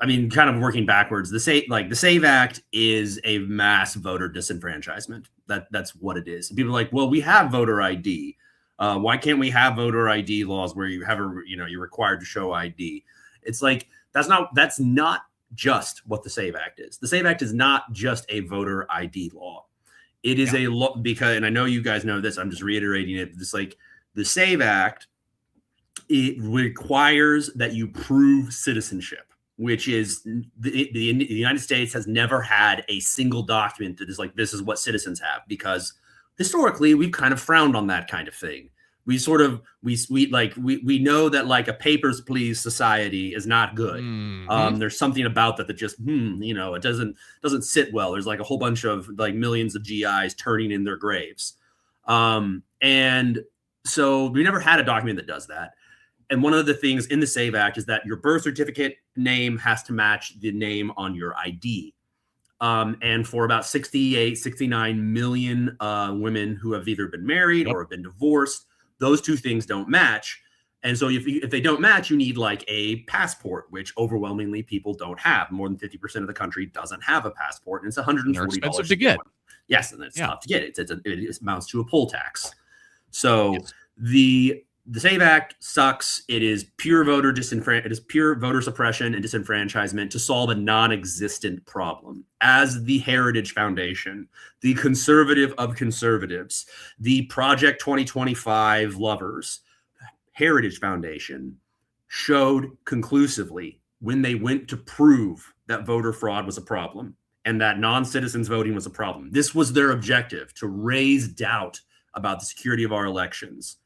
[SPEAKER 3] I mean, kind of working backwards, the SAVE Act is a mass voter disenfranchisement. That's what it is. And people are like, well, we have voter ID. Why can't we have voter ID laws where you have you're required to show ID? It's like, that's not just what the SAVE Act is. The SAVE Act is not just a voter ID law. It is a law because, and I know you guys know this, I'm just reiterating it. It's like the SAVE Act, it requires that you prove citizenship, which is the United States has never had a single document that is like, this is what citizens have, because historically we've kind of frowned on that kind of thing. We know that like a papers please society is not good. Mm-hmm. There's something about that just it doesn't sit well. There's like a whole bunch of like millions of GIs turning in their graves, and so we never had a document that does that. And one of the things in the SAVE Act is that your birth certificate name has to match the name on your ID. And for about 69 million women who have either been married or have been divorced, those two things don't match. And so if they don't match, you need like a passport, which overwhelmingly people don't have. More than 50% of the country doesn't have a passport, and it's $140.
[SPEAKER 1] They're expensive to get.
[SPEAKER 3] Yes, and it's tough to get. It amounts to a poll tax. So the SAVE Act sucks. It is pure voter suppression and disenfranchisement to solve a non-existent problem. As the Heritage Foundation, the conservative of conservatives, the Project 2025 lovers, Heritage Foundation showed conclusively when they went to prove that voter fraud was a problem and that non-citizens voting was a problem. This was their objective, to raise doubt about the security of our elections.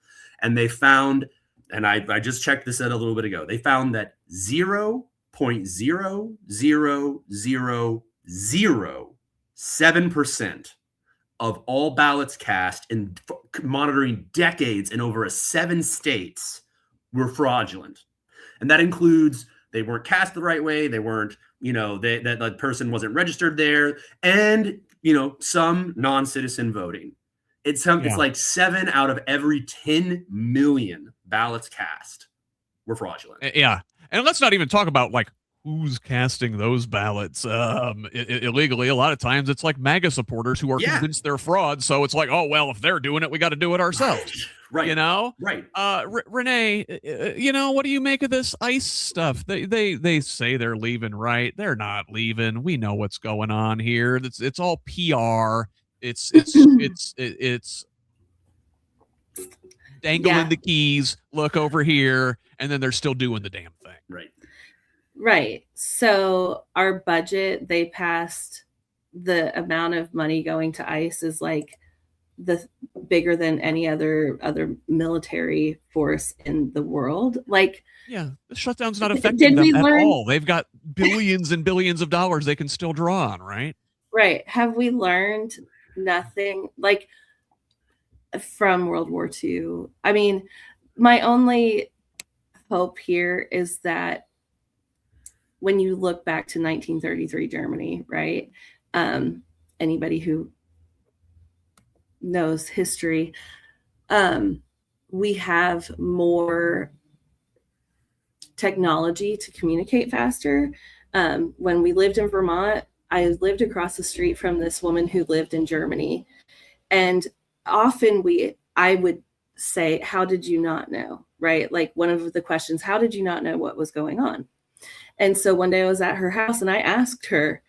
[SPEAKER 3] And they found, and I just checked this out a little bit ago, they found that 0.00007% of all ballots cast in monitoring decades in over 7 states were fraudulent. And that includes they weren't cast the right way, they weren't, that person wasn't registered there, and, some non-citizen voting. It's like 7 out of every 10 million ballots cast were fraudulent.
[SPEAKER 1] Yeah. And let's not even talk about like who's casting those ballots illegally. A lot of times it's like MAGA supporters who are convinced they're fraud. So it's like, oh, well, if they're doing it, we got to do it ourselves.
[SPEAKER 3] Right.
[SPEAKER 1] Right. Renee, what do you make of this ICE stuff? They say they're leaving, right? They're not leaving. We know what's going on here. It's all PR. It's dangling the keys, look over here, and then they're still doing the damn thing.
[SPEAKER 2] Right. So our budget, they passed the amount of money going to ICE is like the bigger than any other military force in the world. Like,
[SPEAKER 1] the shutdown's not affecting them at all. They've got billions and billions of dollars they can still draw on, right?
[SPEAKER 2] Right. Have we learned nothing like from World War II? I mean, my only hope here is that when you look back to 1933 Germany, right? Anybody who knows history, we have more technology to communicate faster. When we lived in Vermont, I lived across the street from this woman who lived in Germany. And often I would say, how did you not know? Right? Like one of the questions, how did you not know what was going on? And so one day I was at her house and I asked her,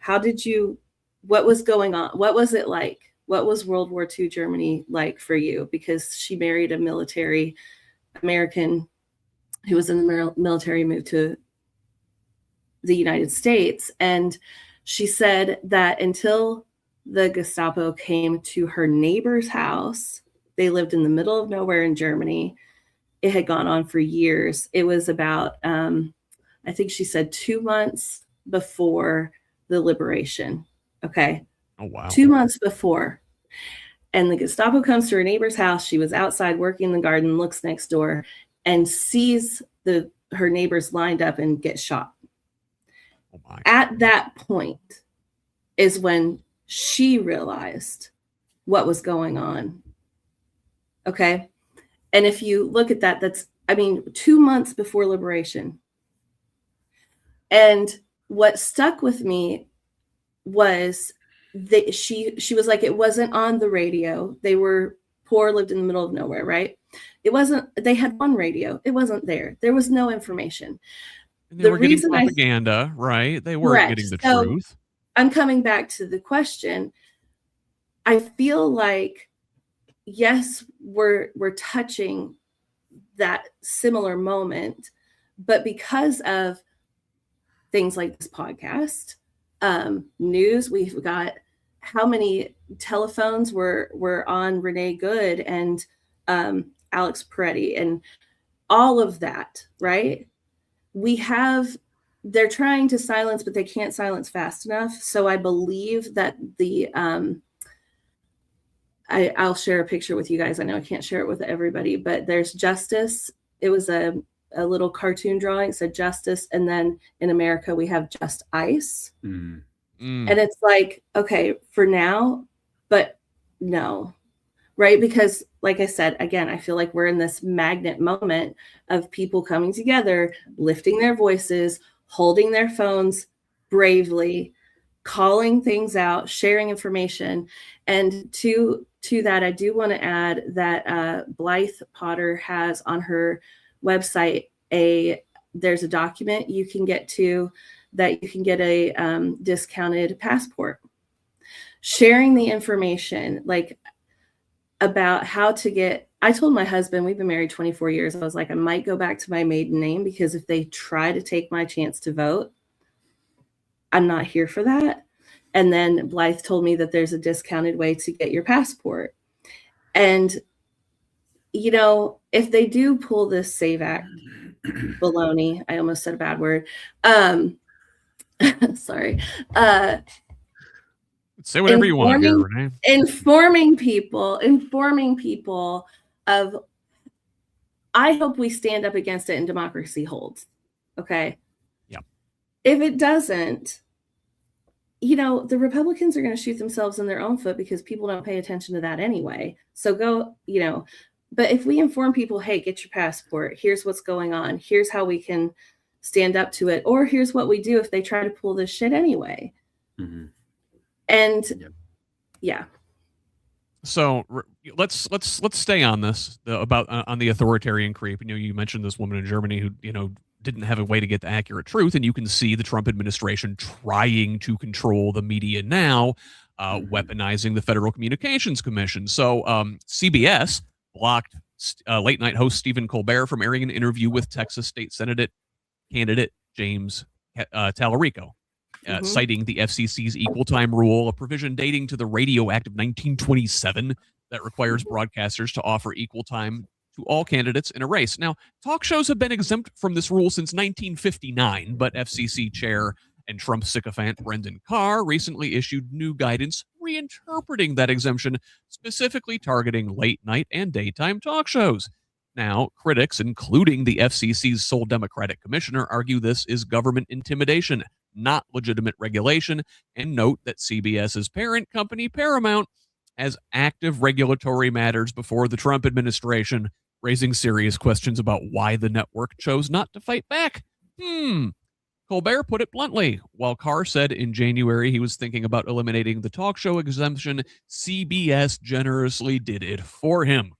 [SPEAKER 2] what was going on? What was it like? What was World War II Germany like for you? Because she married a military American who was in the military, moved to the United States. And she said that until the Gestapo came to her neighbor's house, they lived in the middle of nowhere in Germany. It had gone on for years. It was about, I think she said 2 months before the liberation. Okay.
[SPEAKER 1] Oh, wow.
[SPEAKER 2] 2 months before. And the Gestapo comes to her neighbor's house. She was outside working in the garden, looks next door, and sees her neighbors lined up and get shot.
[SPEAKER 1] Oh my.
[SPEAKER 2] At that point is when she realized what was going on. Okay. And if you look at that, 2 months before liberation. And what stuck with me was that she was like, it wasn't on the radio. They were poor, lived in the middle of nowhere, right? It wasn't, they had one radio. It wasn't there. There was no information.
[SPEAKER 1] And they were getting propaganda, right? They weren't getting the truth.
[SPEAKER 2] I'm coming back to the question. I feel like, yes, we're touching that similar moment, but because of things like this podcast, news, we've got how many telephones were on Renee Good and Alex Peretti and all of that, right? They're trying to silence, but they can't silence fast enough. So I believe that I'll share a picture with you guys. I know I can't share it with everybody, but there's Justice. It was a little cartoon drawing. It said Justice. And then in America, we have Just Ice. And it's like, okay, for now, but no, right? Because like I said, again, I feel like we're in this magnet moment of people coming together, lifting their voices, holding their phones bravely, calling things out, sharing information. And to that, I do want to add that Blythe Potter has on her website there's a document you can get to that you can get a discounted passport. Sharing the information, like about how to get, I told my husband, we've been married 24 years. I was like, I might go back to my maiden name because if they try to take my chance to vote, I'm not here for that. And then Blythe told me that there's a discounted way to get your passport. And, you know, if they do pull this SAVE Act baloney, I almost said a bad word. Sorry.
[SPEAKER 1] Say whatever you want here, Renee.
[SPEAKER 2] Informing people of, I hope we stand up against it and democracy holds. Okay.
[SPEAKER 1] Yeah.
[SPEAKER 2] If it doesn't, you know, the Republicans are going to shoot themselves in their own foot because people don't pay attention to that anyway. So go, you know, but if we inform people, hey, get your passport, here's what's going on, here's how we can stand up to it, or here's what we do if they try to pull this shit anyway. And yeah.
[SPEAKER 1] So let's stay on this about on the authoritarian creep. You know, you mentioned this woman in Germany who, you know, didn't have a way to get the accurate truth, and you can see the Trump administration trying to control the media now, weaponizing the Federal Communications Commission. So CBS blocked late night host Stephen Colbert from airing an interview with Texas State Senate candidate James Tallarico. Citing the FCC's equal time rule, a provision dating to the Radio Act of 1927 that requires broadcasters to offer equal time to all candidates in a race. Now, talk shows have been exempt from this rule since 1959, but FCC chair and Trump sycophant Brendan Carr recently issued new guidance reinterpreting that exemption, specifically targeting late night and daytime talk shows. Now, critics, including the FCC's sole Democratic commissioner, argue this is government intimidation, not legitimate regulation, and note that CBS's parent company, Paramount, has active regulatory matters before the Trump administration, raising serious questions about why the network chose not to fight back. Colbert put it bluntly. While Carr said in January he was thinking about eliminating the talk show exemption, CBS generously did it for him.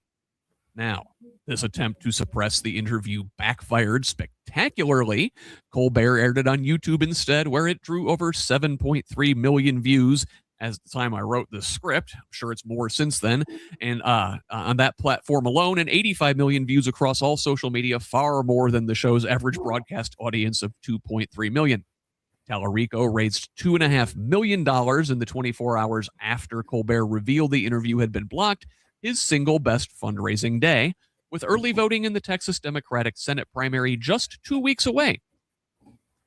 [SPEAKER 1] Now, this attempt to suppress the interview backfired spectacularly. Colbert aired it on YouTube instead, where it drew over 7.3 million views as the time I wrote this script. I'm sure it's more since then. And on that platform alone, and 85 million views across all social media, far more than the show's average broadcast audience of 2.3 million. Tallarico raised $2.5 million in the 24 hours after Colbert revealed the interview had been blocked, his single best fundraising day, with early voting in the Texas Democratic Senate primary just 2 weeks away.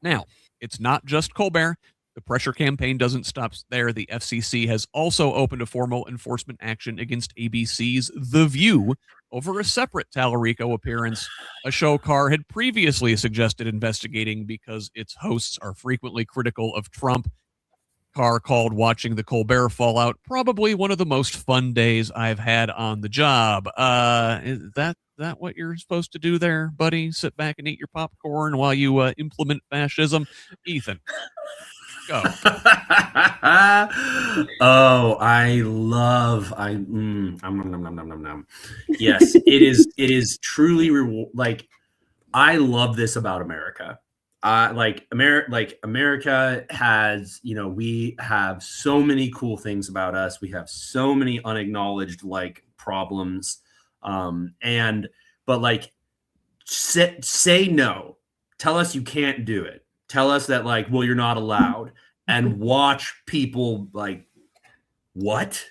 [SPEAKER 1] Now, it's not just Colbert. The pressure campaign doesn't stop there. The FCC has also opened a formal enforcement action against ABC's The View over a separate Tallarico appearance, a show Carr had previously suggested investigating because its hosts are frequently critical of Trump Carr called watching the Colbert fallout probably one of the most fun days I've had on the job. Is that what you're supposed to do there, buddy? Sit back and eat your popcorn while you implement fascism? Ethan, go.
[SPEAKER 3] Oh, yes, it is truly like, I love this about America. America has, we have so many cool things about us. We have so many unacknowledged like problems. But like, say no, tell us you can't do it. Tell us that like, well, you're not allowed, and watch people like, what?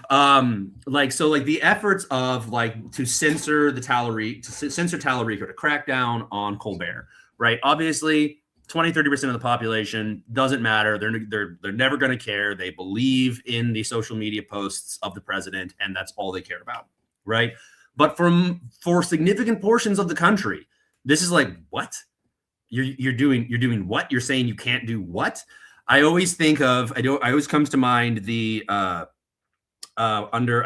[SPEAKER 3] So the efforts of like to censor Tallarico, to crack down on Colbert, right? Obviously 20-30% of the population doesn't matter. They're never going to care. They believe in the social media posts of the president, and that's all they care about, right? But for significant portions of the country, this is like, what? You're doing what? You're saying you can't do what? I always think of, I always comes to mind the I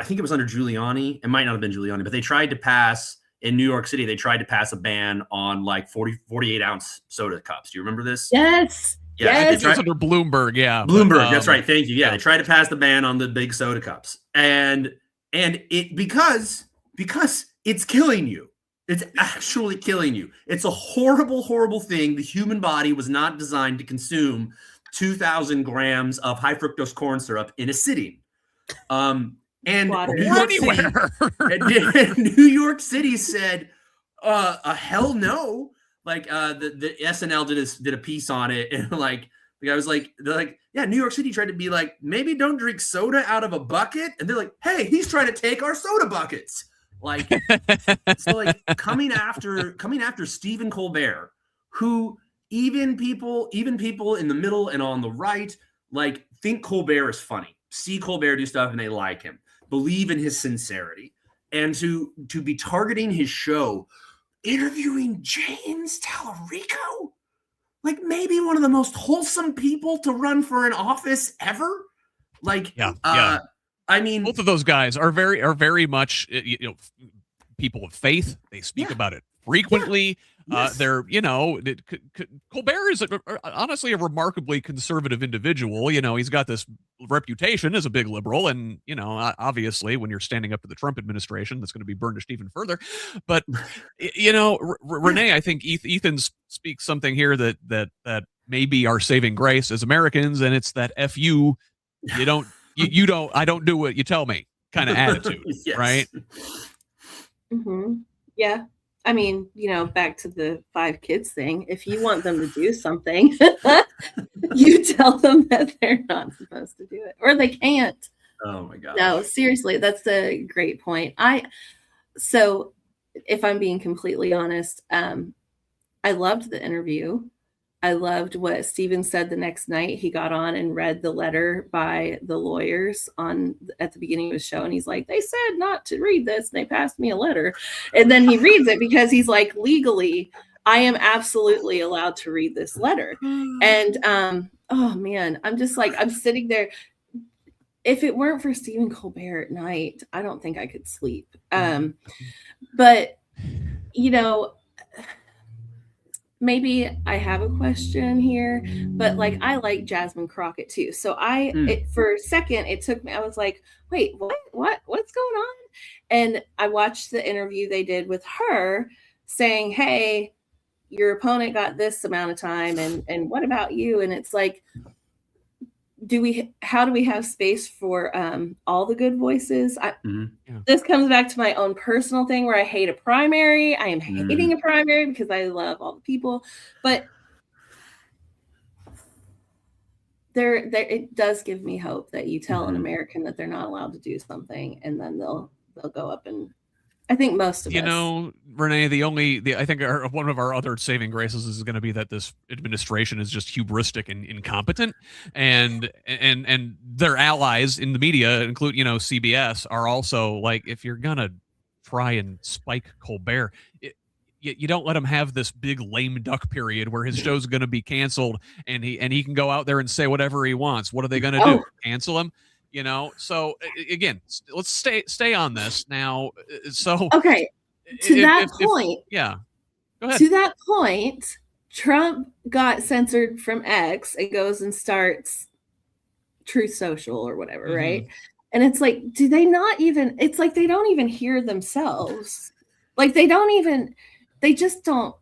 [SPEAKER 3] think it was under Giuliani. It might not have been Giuliani, but they tried to pass in New York City. They tried to pass a ban on like 48 ounce soda cups. Do you remember this?
[SPEAKER 2] Yes.
[SPEAKER 1] Yeah, it was under Bloomberg. Yeah,
[SPEAKER 3] Bloomberg. That's right. Thank you. Yeah, they tried to pass the ban on the big soda cups, and it because it's killing you. It's actually killing you. It's a horrible, horrible thing. The human body was not designed to consume 2,000 grams of high fructose corn syrup in a sitting. And New York City said, hell no. Like the SNL did a piece on it, and like the guy was like, they're like, yeah, New York City tried to be like, maybe don't drink soda out of a bucket, and they're like, hey, he's trying to take our soda buckets. Like, so like coming after Stephen Colbert, who even people in the middle and on the right, like, think Colbert is funny, see Colbert do stuff and they like him, believe in his sincerity, and to be targeting his show, interviewing James Tallarico, like maybe one of the most wholesome people to run for an office ever. Like, yeah. I mean,
[SPEAKER 1] both of those guys are very much, people of faith. They speak about it frequently. Yes. They're, Colbert is honestly a remarkably conservative individual. He's got this reputation as a big liberal, and obviously when you're standing up to the Trump administration, that's going to be burnished even further. But Renee, I think Ethan speaks something here that may be our saving grace as Americans, and it's that F you don't. You don't, I don't do what you tell me kind of attitude, yes. Right?
[SPEAKER 2] Mm-hmm. Yeah. I mean, back to the 5 kids thing. If you want them to do something, you tell them that they're not supposed to do it, or they can't.
[SPEAKER 3] Oh my God.
[SPEAKER 2] No, seriously, that's a great point. So if I'm being completely honest, I loved the interview. I loved what Stephen said the next night. He got on and read the letter by the lawyers at the beginning of the show. And he's like, they said not to read this. And they passed me a letter. And then he reads it because he's like, legally, I am absolutely allowed to read this letter. And, oh man, I'm just like, I'm sitting there. If it weren't for Stephen Colbert at night, I don't think I could sleep. But, maybe I have a question here, but like, I like Jasmine Crockett too. So for a second, it took me, I was like, wait, what's going on? And I watched the interview they did with her saying, hey, your opponent got this amount of time. And what about you? And it's like, how do we have space for all the good voices? This comes back to my own personal thing where I hate a primary. I am hating a primary because I love all the people, but there it does give me hope that you tell an American that they're not allowed to do something, and then they'll go up. And I think most of us,
[SPEAKER 1] Renee, I think one of our other saving graces is going to be that this administration is just hubristic and incompetent, and their allies in the media, include CBS, are also like, if you're gonna try and spike Colbert, you don't let him have this big lame duck period where his show's going to be canceled and he can go out there and say whatever he wants. What are they going to do? Cancel him? So again, let's stay on this now. So
[SPEAKER 2] okay, to that point,
[SPEAKER 1] yeah, go ahead.
[SPEAKER 2] To that point, Trump got censored from X and goes and starts Truth Social or whatever, right? And it's like, do they not even? It's like they don't even hear themselves. Like they just don't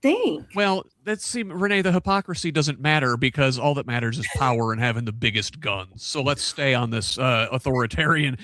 [SPEAKER 2] think.
[SPEAKER 1] Well, Renee, the hypocrisy doesn't matter because all that matters is power and having the biggest guns. So let's stay on this authoritarian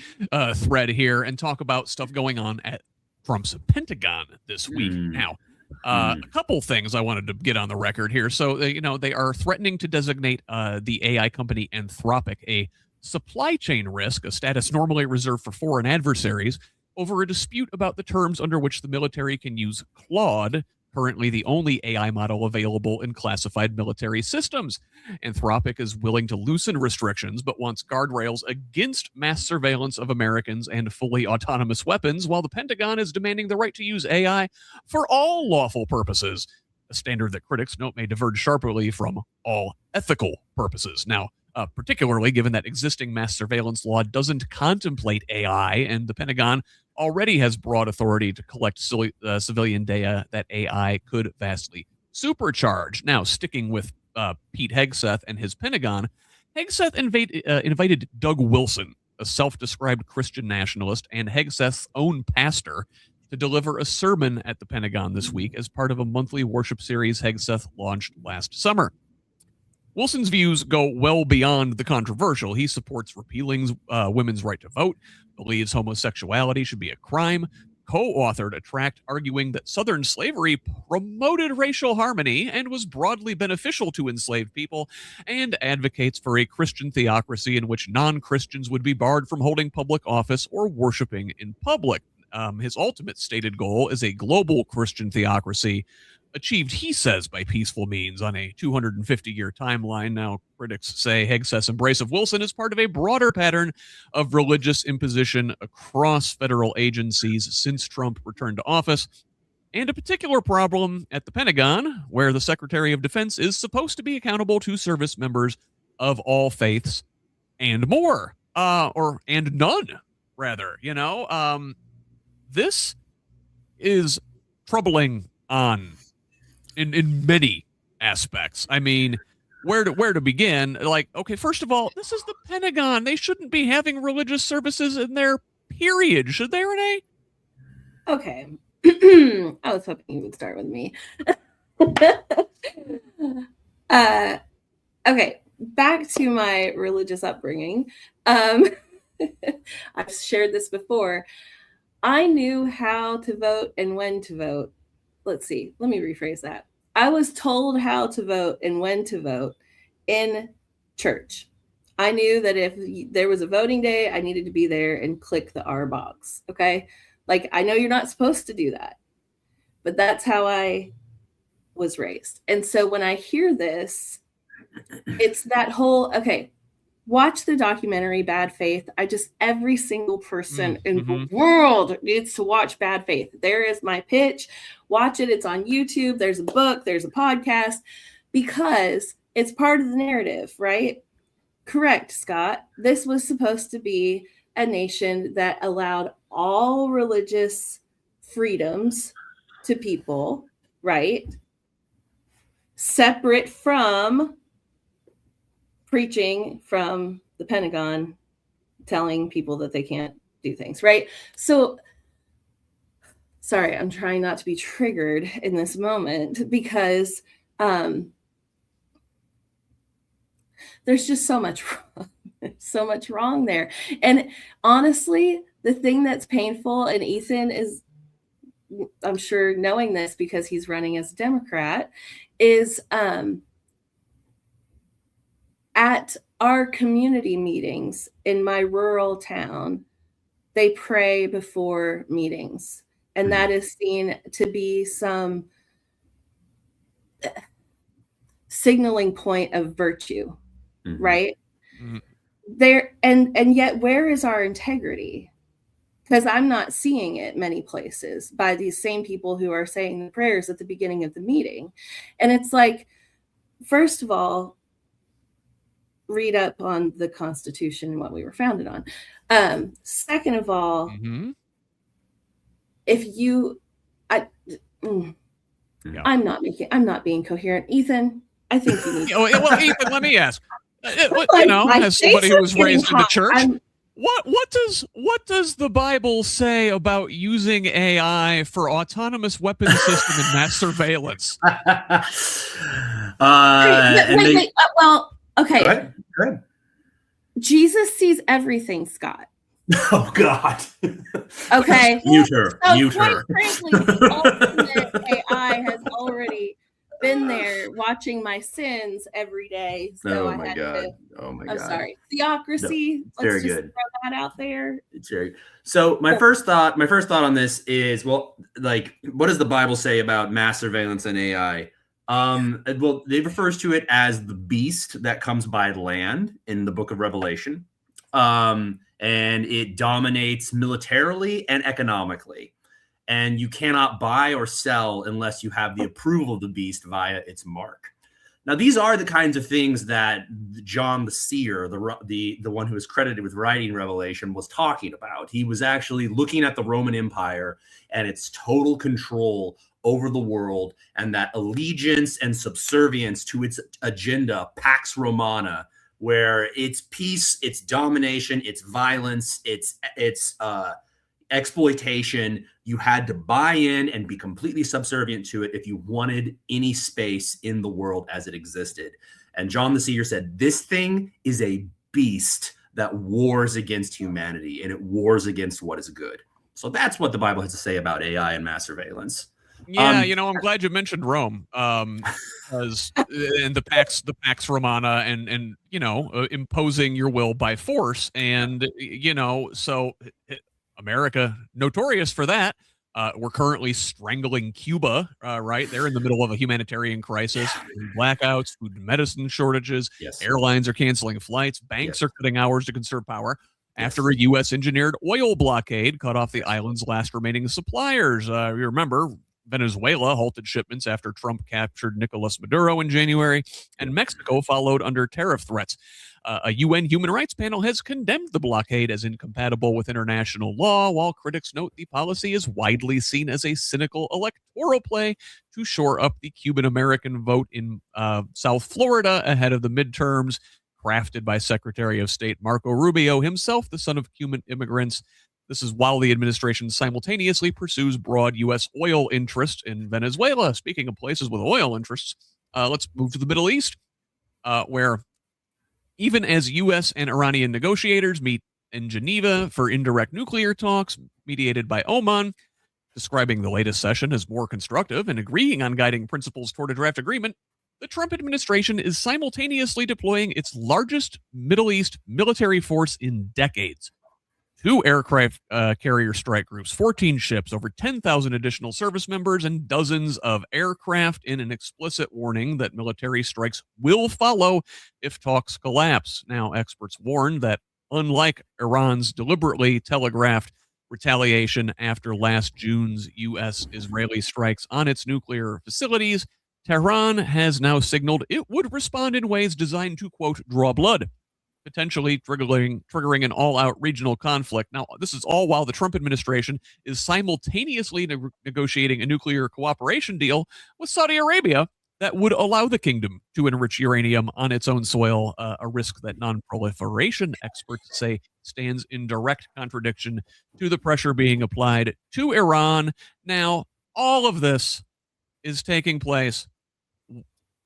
[SPEAKER 1] thread here and talk about stuff going on at Trump's Pentagon this week. Now, a couple things I wanted to get on the record here. So, they are threatening to designate the AI company Anthropic a supply chain risk, a status normally reserved for foreign adversaries, over a dispute about the terms under which the military can use Claude, currently the only AI model available in classified military systems. Anthropic is willing to loosen restrictions, but wants guardrails against mass surveillance of Americans and fully autonomous weapons, while the Pentagon is demanding the right to use AI for all lawful purposes, a standard that critics note may diverge sharply from all ethical purposes. Now, particularly given that existing mass surveillance law doesn't contemplate AI, and the Pentagon already has broad authority to collect civilian data that AI could vastly supercharge. Now, sticking with Pete Hegseth and his Pentagon, Hegseth invited Doug Wilson, a self-described Christian nationalist and Hegseth's own pastor, to deliver a sermon at the Pentagon this week as part of a monthly worship series Hegseth launched last summer. Wilson's views go well beyond the controversial. He supports repealing women's right to vote, believes homosexuality should be a crime, co-authored a tract arguing that Southern slavery promoted racial harmony and was broadly beneficial to enslaved people, and advocates for a Christian theocracy in which non-Christians would be barred from holding public office or worshiping in public. His ultimate stated goal is a global Christian theocracy, achieved, he says, by peaceful means on a 250-year timeline. Now, critics say Hegseth's embrace of Wilson is part of a broader pattern of religious imposition across federal agencies since Trump returned to office, and a particular problem at the Pentagon, where the Secretary of Defense is supposed to be accountable to service members of all faiths and more, and none, rather. This is troubling in many aspects. I mean, where to begin? Like, okay, first of all, this is the Pentagon. They shouldn't be having religious services in there, period. Should they, Renee?
[SPEAKER 2] Okay. I was hoping you would start with me. Okay, back to my religious upbringing. I've shared this before. I knew how to vote and when to vote. Let's see. Let me rephrase that. I was told how to vote and when to vote in church. I knew that if there was a voting day, I needed to be there and click the R box. Okay. Like, I know you're not supposed to do that, but that's how I was raised. And so when I hear this, it's that whole, okay, watch the documentary Bad Faith. Every single person in the world needs to watch Bad Faith. There is my pitch. Watch it. It's on YouTube. There's a book. There's a podcast, because it's part of the narrative, right? Correct, Scott. This was supposed to be a nation that allowed all religious freedoms to people, right? Separate from preaching from the Pentagon, telling people that they can't do things, right? So, sorry, I'm trying not to be triggered in this moment, because there's just so much wrong there. And honestly, the thing that's painful, and Ethan is, I'm sure, knowing this because he's running as a Democrat, is at our community meetings in my rural town, they pray before meetings. And that is seen to be some signaling point of virtue, right? There, and yet, where is our integrity? because I'm not seeing it many places by these same people who are saying the prayers at the beginning of the meeting. And it's like, first of all, read up on the Constitution and what we were founded on. Second of all, if you, I'm not being coherent. Ethan, I think you need
[SPEAKER 1] well, Ethan, let me ask, as somebody who was raised in the church, what does the Bible say about using AI for autonomous weapons system and mass surveillance?
[SPEAKER 2] Wait. Well, okay.
[SPEAKER 3] Go ahead.
[SPEAKER 2] Jesus sees everything, Scott.
[SPEAKER 3] Oh God.
[SPEAKER 2] Okay.
[SPEAKER 3] Mute her.
[SPEAKER 2] Quite frankly, the ultimate AI has already been there watching my sins every day. So
[SPEAKER 3] oh my God.
[SPEAKER 2] I'm sorry. Theocracy.
[SPEAKER 3] No,
[SPEAKER 2] let's just
[SPEAKER 3] good.
[SPEAKER 2] throw that out there.
[SPEAKER 3] It's very good. So my first thought on this is, well, like, what does the Bible say about mass surveillance and AI? Well, it refers to it as the beast that comes by land in the book of Revelation. And it dominates militarily and economically. And you cannot buy or sell unless you have the approval of the beast via its mark. Now, these are the kinds of things that John the seer, the one who is credited with writing Revelation, was talking about. He was actually looking at the Roman Empire and its total control over the world, and that allegiance and subservience to its agenda, Pax Romana, where it's peace, it's domination, it's violence, it's exploitation. You had to buy in and be completely subservient to it if you wanted any space in the world as it existed. And John the Seer said, this thing is a beast that wars against humanity, and it wars against what is good. So that's what the Bible has to say about AI and mass surveillance.
[SPEAKER 1] Yeah, I'm glad you mentioned Rome, because and the Pax Romana, and imposing your will by force, and so America notorious for that. We're currently strangling Cuba, right? They're in the middle of a humanitarian crisis, blackouts, food and medicine shortages. Yes. Airlines are canceling flights. Banks are cutting hours to conserve power. After a U.S.-engineered oil blockade cut off the island's last remaining suppliers. You remember, Venezuela halted shipments after Trump captured Nicolas Maduro in January, and Mexico followed under tariff threats. A UN human rights panel has condemned the blockade as incompatible with international law, while critics note the policy is widely seen as a cynical electoral play to shore up the Cuban-American vote in South Florida ahead of the midterms, crafted by Secretary of State Marco Rubio, himself the son of Cuban immigrants. This is while the administration simultaneously pursues broad U.S. oil interests in Venezuela. Speaking of places with oil interests, let's move to the Middle East, where even as U.S. and Iranian negotiators meet in Geneva for indirect nuclear talks mediated by Oman, describing the latest session as more constructive and agreeing on guiding principles toward a draft agreement, the Trump administration is simultaneously deploying its largest Middle East military force in decades. 2 aircraft carrier strike groups, 14 ships, over 10,000 additional service members, and dozens of aircraft, in an explicit warning that military strikes will follow if talks collapse. Now, experts warn that unlike Iran's deliberately telegraphed retaliation after last June's U.S.-Israeli strikes on its nuclear facilities, Tehran has now signaled it would respond in ways designed to, quote, draw blood, potentially triggering an all-out regional conflict. Now, this is all while the Trump administration is simultaneously negotiating a nuclear cooperation deal with Saudi Arabia that would allow the kingdom to enrich uranium on its own soil, a risk that non-proliferation experts say stands in direct contradiction to the pressure being applied to Iran. Now, all of this is taking place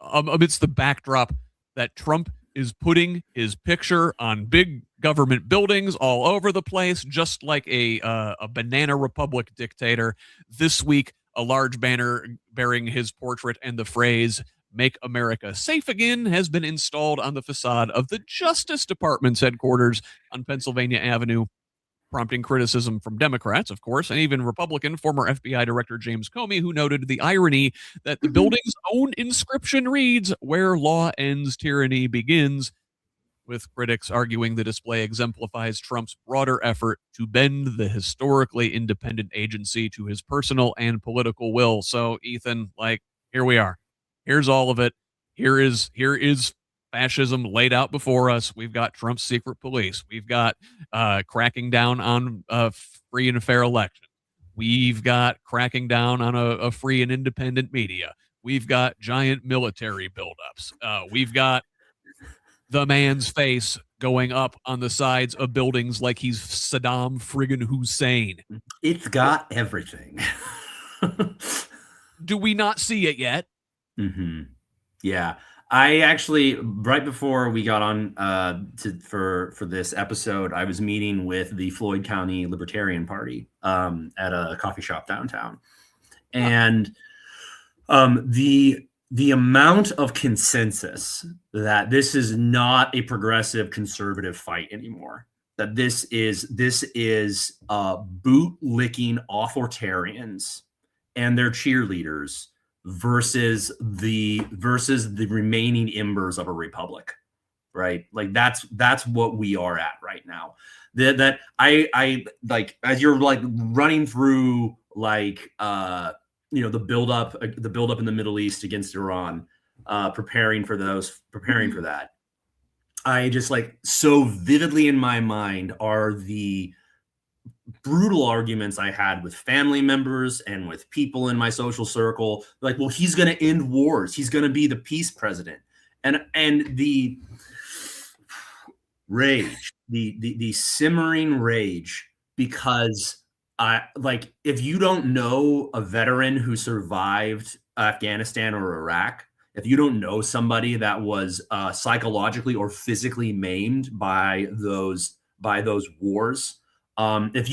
[SPEAKER 1] amidst the backdrop that Trump is putting his picture on big government buildings all over the place, just like a banana republic dictator. This week, a large banner bearing his portrait and the phrase, "Make America Safe Again," has been installed on the facade of the Justice Department's headquarters on Pennsylvania Avenue, prompting criticism from Democrats, of course, and even Republican former FBI Director James Comey, who noted the irony that the building's own inscription reads, "Where law ends, tyranny begins." with critics arguing the display exemplifies Trump's broader effort to bend the historically independent agency to his personal and political will. So, Ethan, like, here we are. Here's all of it. Here is fascism laid out before us. We've got Trump's secret police. We've got cracking down on free and fair elections. We've got cracking down on a free and independent media. We've got giant military buildups. We've got the man's face going up on the sides of buildings like he's Saddam friggin' Hussein.
[SPEAKER 3] It's got everything.
[SPEAKER 1] Do we not see it yet?
[SPEAKER 3] Mm-hmm. Yeah. I actually, right before we got on for this episode, I was meeting with the Floyd County Libertarian Party at a coffee shop downtown. And the amount of consensus that this is not a progressive conservative fight anymore, that this is boot-licking authoritarians and their cheerleaders versus the remaining embers of a republic, right? Like that's what we are at right now. That I like, as you're like running through like the buildup in the Middle East against Iran, preparing for that. I just like so vividly in my mind are the brutal arguments I had with family members and with people in my social circle. Like, well, he's going to end wars. He's going to be the peace president. And the rage, the simmering rage, because like, if you don't know a veteran who survived Afghanistan or Iraq, if you don't know somebody that was psychologically or physically maimed by those wars, if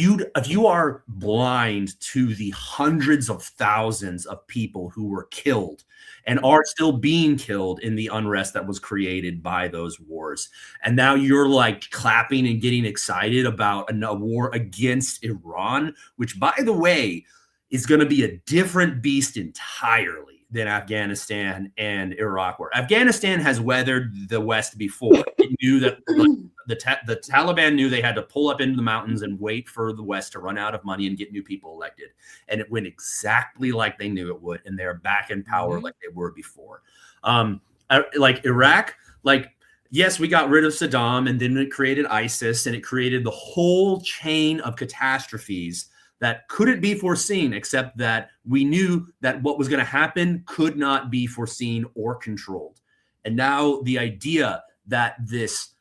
[SPEAKER 3] you are blind to the hundreds of thousands of people who were killed and are still being killed in the unrest that was created by those wars, and now you're like clapping and getting excited about a war against Iran, which, by the way, is going to be a different beast entirely than Afghanistan and Iraq were. Afghanistan has weathered the West before. It knew that the Taliban knew they had to pull up into the mountains and wait for the West to run out of money and get new people elected. And it went exactly like they knew it would. And they're back in power like they were before. Like Iraq, like, yes, we got rid of Saddam, and then it created ISIS, and it created the whole chain of catastrophes that couldn't be foreseen, except that we knew that what was going to happen could not be foreseen or controlled. And now the idea that this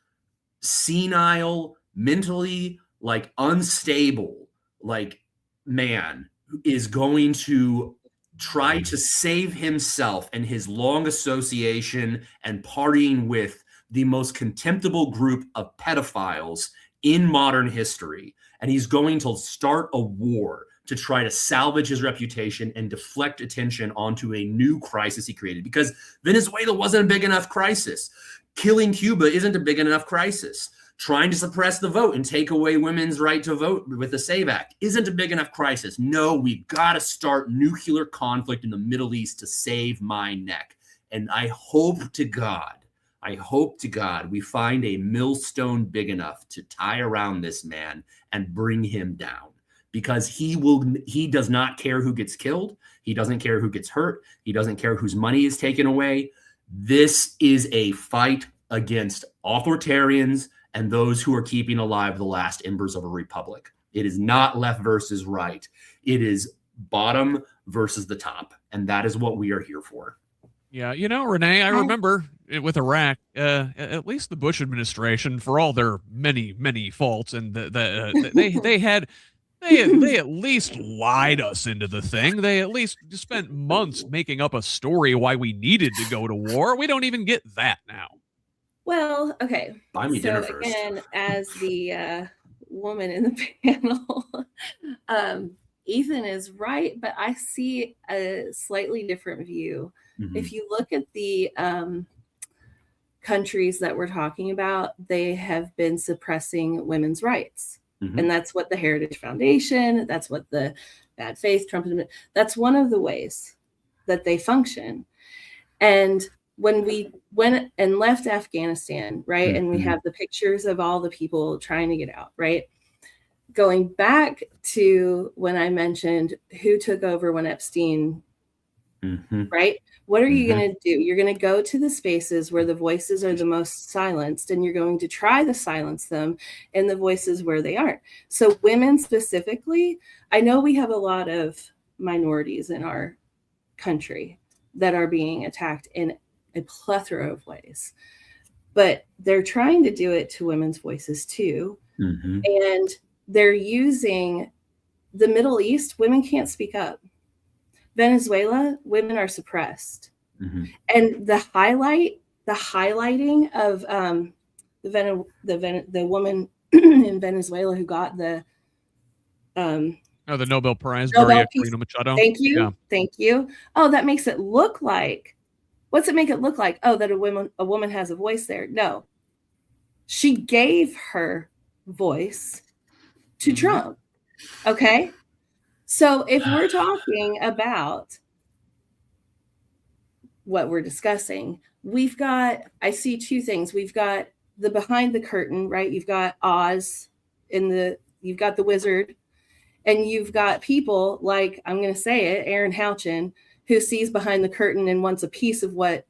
[SPEAKER 3] senile, mentally like unstable, like man is going to try to save himself and his long association and partying with the most contemptible group of pedophiles in modern history. And he's going to start a war to try to salvage his reputation and deflect attention onto a new crisis he created, because Venezuela wasn't a big enough crisis. Killing Cuba isn't a big enough crisis. Trying to suppress the vote and take away women's right to vote with the SAVE Act isn't a big enough crisis. No, we've got to start nuclear conflict in the Middle East to save my neck. And I hope to God we find a millstone big enough to tie around this man and bring him down, because he does not care who gets killed. He doesn't care who gets hurt. He doesn't care whose money is taken away. This is a fight against authoritarians and those who are keeping alive the last embers of a republic. It is not left versus right. It is bottom versus the top. And that is what we are here for.
[SPEAKER 1] Yeah, Renee, I remember with Iraq, at least the Bush administration, for all their many, many faults, and they at least lied us into the thing. They at least spent months making up a story why we needed to go to war. We don't even get that now.
[SPEAKER 2] Well, okay.
[SPEAKER 3] Buy me dinner first.
[SPEAKER 2] Again, as the woman in the panel, Ethan is right, but I see a slightly different view. Mm-hmm. If you look at the countries that we're talking about, they have been suppressing women's rights. Mm-hmm. And that's what the Heritage Foundation, that's what the Bad Faith Trump, that's one of the ways that they function. And when we went and left Afghanistan, right?
[SPEAKER 3] Mm-hmm.
[SPEAKER 2] And we have the pictures of all the people trying to get out, right? Going back to when I mentioned who took over when Epstein, right? What are you going to do? You're going to go to the spaces where the voices are the most silenced, and you're going to try to silence them in the voices where they aren't. So women specifically, I know we have a lot of minorities in our country that are being attacked in a plethora of ways, but they're trying to do it to women's voices too. And they're using the Middle East. Women can't speak up. Venezuela, women are suppressed. And the highlighting of the woman in Venezuela who got the
[SPEAKER 1] the Nobel Prize,
[SPEAKER 2] Nobel
[SPEAKER 1] Maria Machado.
[SPEAKER 2] Thank you. Thank you. Oh, that makes it look like, what's it make it look like? Oh, that a woman has a voice there. No. She gave her voice to Trump. Okay. So if we're talking about what we're discussing, I see two things. We've got the behind the curtain, right? You've got Oz you've got the wizard, and you've got people like, I'm going to say it, Aaron Houchin, who sees behind the curtain and wants a piece of what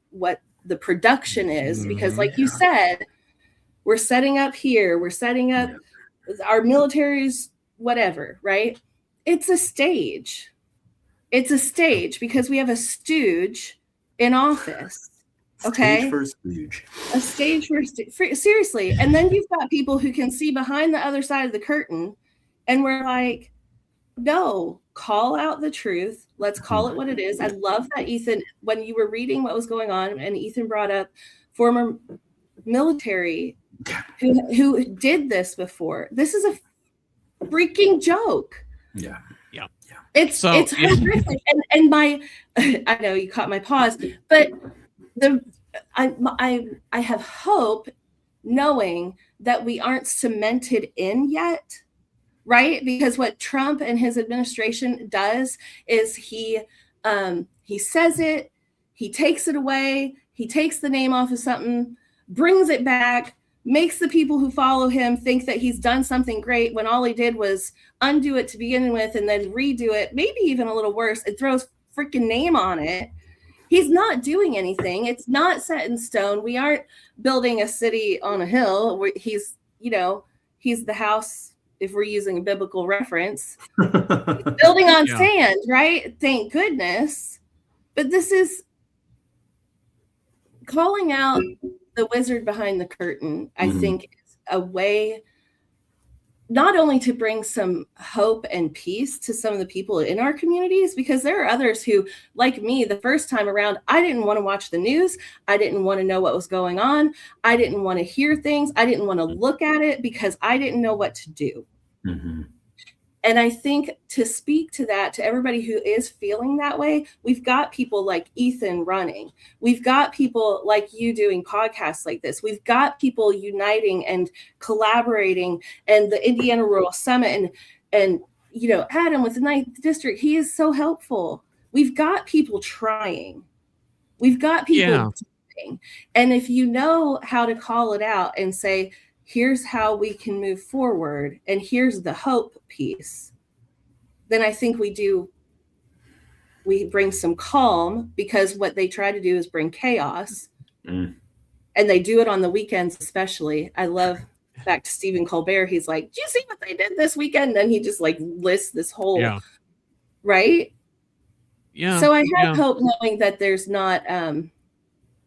[SPEAKER 2] the production is. Because like you said, we're setting up here, we're setting up our military's whatever, right? It's a stage. It's a stage because we have a stooge in office. Okay.
[SPEAKER 3] Stage for stooge.
[SPEAKER 2] A stage for seriously. And then you've got people who can see behind the other side of the curtain, and we're like, no, call out the truth. Let's call it what it is. I love that, Ethan, when you were reading what was going on, and Ethan brought up former military who did this before. This is a freaking joke.
[SPEAKER 3] Yeah.
[SPEAKER 2] It's horrific. And I know you caught my pause, but I have hope knowing that we aren't cemented in yet, right? Because what Trump and his administration does is he says it, he takes it away, he takes the name off of something, brings it back, makes the people who follow him think that he's done something great when all he did was undo it to begin with and then redo it, maybe even a little worse. It throws freaking name on it. He's not doing anything. It's not set in stone. We aren't building a city on a hill. He's the house, if we're using a biblical reference, building on sand, right? Thank goodness. But this is calling out the wizard behind the curtain, I think, is a way not only to bring some hope and peace to some of the people in our communities, because there are others who, like me, the first time around, I didn't want to watch the news. I didn't want to know what was going on. I didn't want to hear things. I didn't want to look at it because I didn't know what to do. And I think to speak to that, to everybody who is feeling that way, we've got people like Ethan running. We've got people like you doing podcasts like this. We've got people uniting and collaborating, and the Indiana Rural Summit and Adam with the 9th District. He is so helpful. We've got people trying. We've got people doing. And if you know how to call it out and say, here's how we can move forward, and here's the hope piece, then I think we bring some calm, because what they try to do is bring chaos. And they do it on the weekends, especially. I love, back to Stephen Colbert, he's like, do you see what they did this weekend? And then he just like lists this whole, right? Yeah. So I have hope knowing that there's not,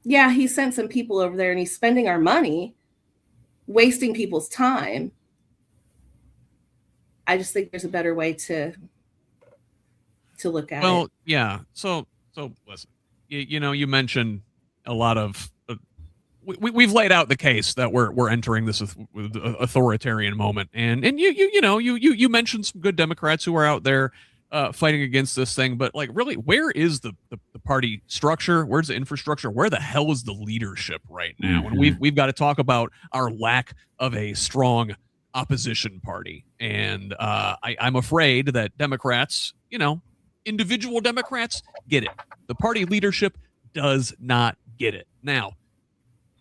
[SPEAKER 2] he sent some people over there and he's spending our money, wasting people's time. I just think there's a better way to look at it.
[SPEAKER 1] Well, yeah. So listen, you mentioned a lot of, we've laid out the case that we're entering this authoritarian moment, and you mentioned some good Democrats who are out there fighting against this thing, but like, really, where is the party structure? Where's the infrastructure? Where the hell is the leadership right now? And we've got to talk about our lack of a strong opposition party. And I'm afraid that Democrats, individual Democrats get it. The party leadership does not get it. Now,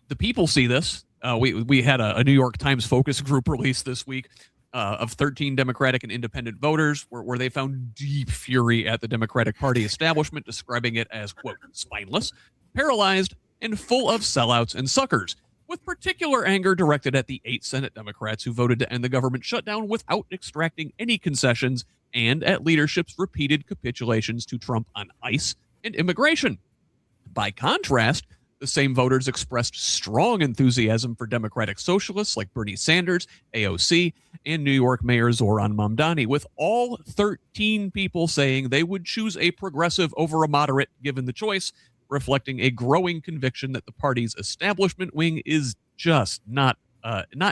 [SPEAKER 1] the people see this. We had a New York Times focus group release this week of 13 Democratic and independent voters where they found deep fury at the Democratic Party establishment, describing it as, quote, spineless, paralyzed, and full of sellouts and suckers, with particular anger directed at the 8 Senate Democrats who voted to end the government shutdown without extracting any concessions, and at leadership's repeated capitulations to Trump on ICE and immigration. By contrast, the same voters expressed strong enthusiasm for Democratic socialists like Bernie Sanders, AOC, and New York Mayor Zoran Mamdani, with all 13 people saying they would choose a progressive over a moderate given the choice, reflecting a growing conviction that the party's establishment wing is just not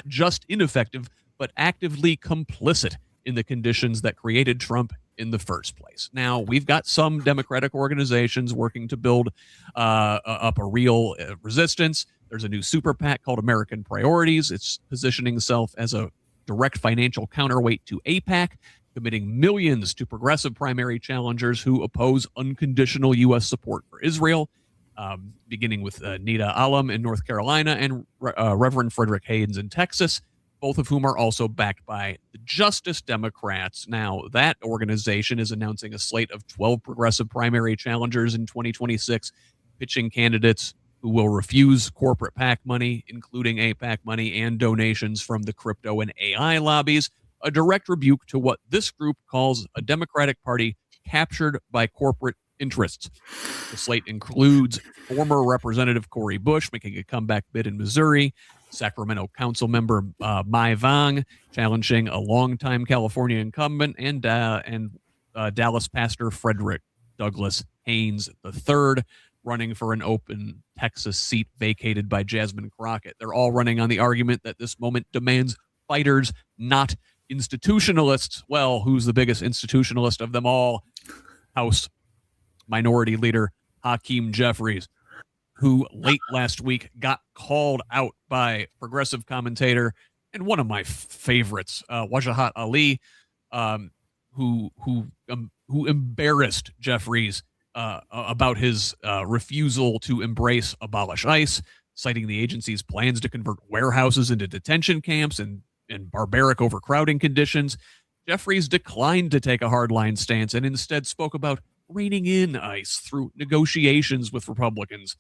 [SPEAKER 1] just ineffective, but actively complicit in the conditions that created Trump in the first place. Now, we've got some Democratic organizations working to build up a real resistance. There's a new super PAC called American Priorities. It's positioning itself as a direct financial counterweight to AIPAC, committing millions to progressive primary challengers who oppose unconditional U.S. support for Israel, beginning with Nita Alam in North Carolina and Reverend Frederick Haynes in Texas, both of whom are also backed by the Justice Democrats. Now, that organization is announcing a slate of 12 progressive primary challengers in 2026, pitching candidates who will refuse corporate PAC money, including AIPAC money and donations from the crypto and AI lobbies, a direct rebuke to what this group calls a Democratic Party captured by corporate interests. The slate includes former Representative Cori Bush making a comeback bid in Missouri, Sacramento Council member Mai Vang challenging a longtime California incumbent, and Dallas pastor Frederick Douglass Haynes III running for an open Texas seat vacated by Jasmine Crockett. They're all running on the argument that this moment demands fighters, not institutionalists. Well, who's the biggest institutionalist of them all? House Minority Leader Hakeem Jeffries, who late last week got called out by progressive commentator and one of my favorites, Wajahat Ali, who embarrassed Jeffries about his refusal to abolish ICE, citing the agency's plans to convert warehouses into detention camps and barbaric overcrowding conditions. Jeffries declined to take a hardline stance and instead spoke about reining in ICE through negotiations with Republicans.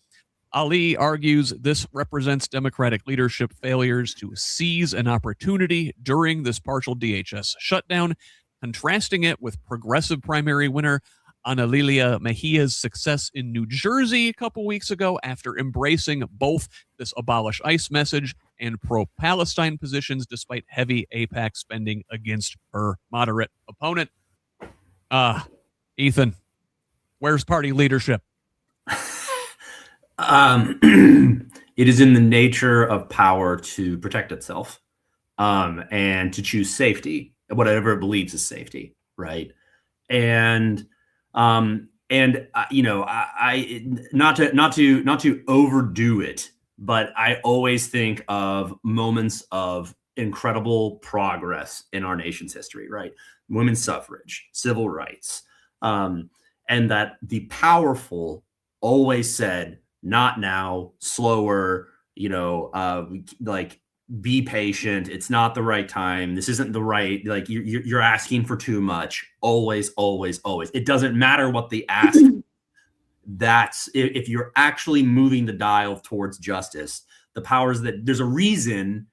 [SPEAKER 1] Ali argues this represents Democratic leadership failures to seize an opportunity during this partial DHS shutdown, contrasting it with progressive primary winner Ana Lilia Mejia's success in New Jersey a couple weeks ago after embracing both this abolish ICE message and pro-Palestine positions despite heavy AIPAC spending against her moderate opponent. Ethan, where's party leadership?
[SPEAKER 3] It is in the nature of power to protect itself and to choose safety, whatever it believes is safety, right? And you know, I not to overdo it, but I always think of moments of incredible progress in our nation's history, right? Women's suffrage, civil rights, and that the powerful always said, not now, slower, you know, like, be patient. It's not the right time. This isn't the right, like, you're asking for too much. Always, always, always. It doesn't matter what the ask. That's if you're actually moving the dial towards justice, the powers that there's a reason.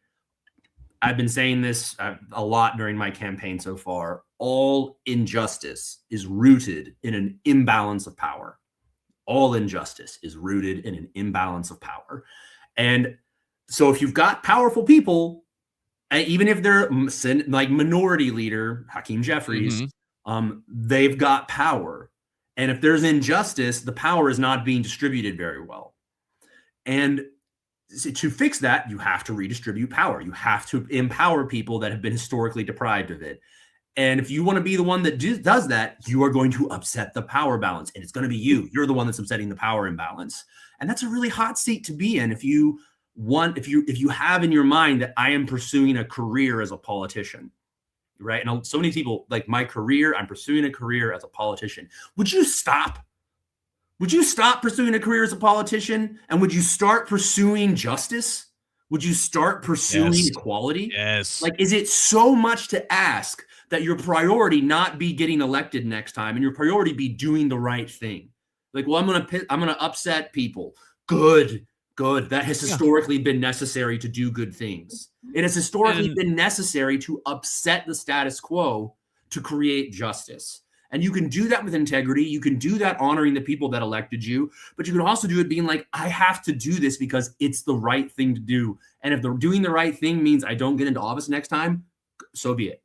[SPEAKER 3] I've been saying this a lot during my campaign so far. All injustice is rooted in an imbalance of power. All injustice is rooted in an imbalance of power. And so if you've got powerful people, even if they're like minority leader, Hakeem Jeffries, they've got power. And if there's injustice, the power is not being distributed very well. And to fix that, you have to redistribute power. You have to empower people that have been historically deprived of it. And if you want to be the one that does that, you are going to upset the power balance. And it's going to be you. You're the one that's upsetting the power imbalance. And that's a really hot seat to be in if you have in your mind that I am pursuing a career as a politician, right? And so many people, like, my career, I'm pursuing a career as a politician. Would you stop? Would you stop pursuing a career as a politician? And would you start pursuing justice? Would you start pursuing equality?
[SPEAKER 1] Yes.
[SPEAKER 3] Like, is it so much to ask that your priority not be getting elected next time and your priority be doing the right thing? Like, well, I'm gonna upset people. Good. That has historically been necessary to do good things. It has historically been necessary to upset the status quo to create justice. And you can do that with integrity. You can do that honoring the people that elected you, but you can also do it being like, I have to do this because it's the right thing to do. And if doing the right thing means I don't get into office next time, so be it.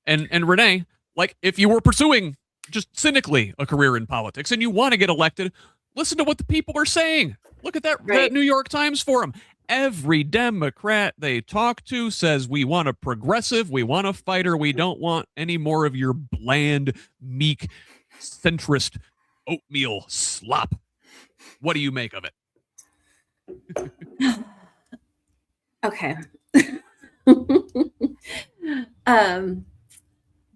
[SPEAKER 1] And Renee, like, if you were pursuing just cynically a career in politics and you want to get elected, listen to what the people are saying. Look at that New York Times forum. Every Democrat they talk to says we want a progressive, we want a fighter, we don't want any more of your bland, meek, centrist oatmeal slop. What do you make of it?
[SPEAKER 2] Okay.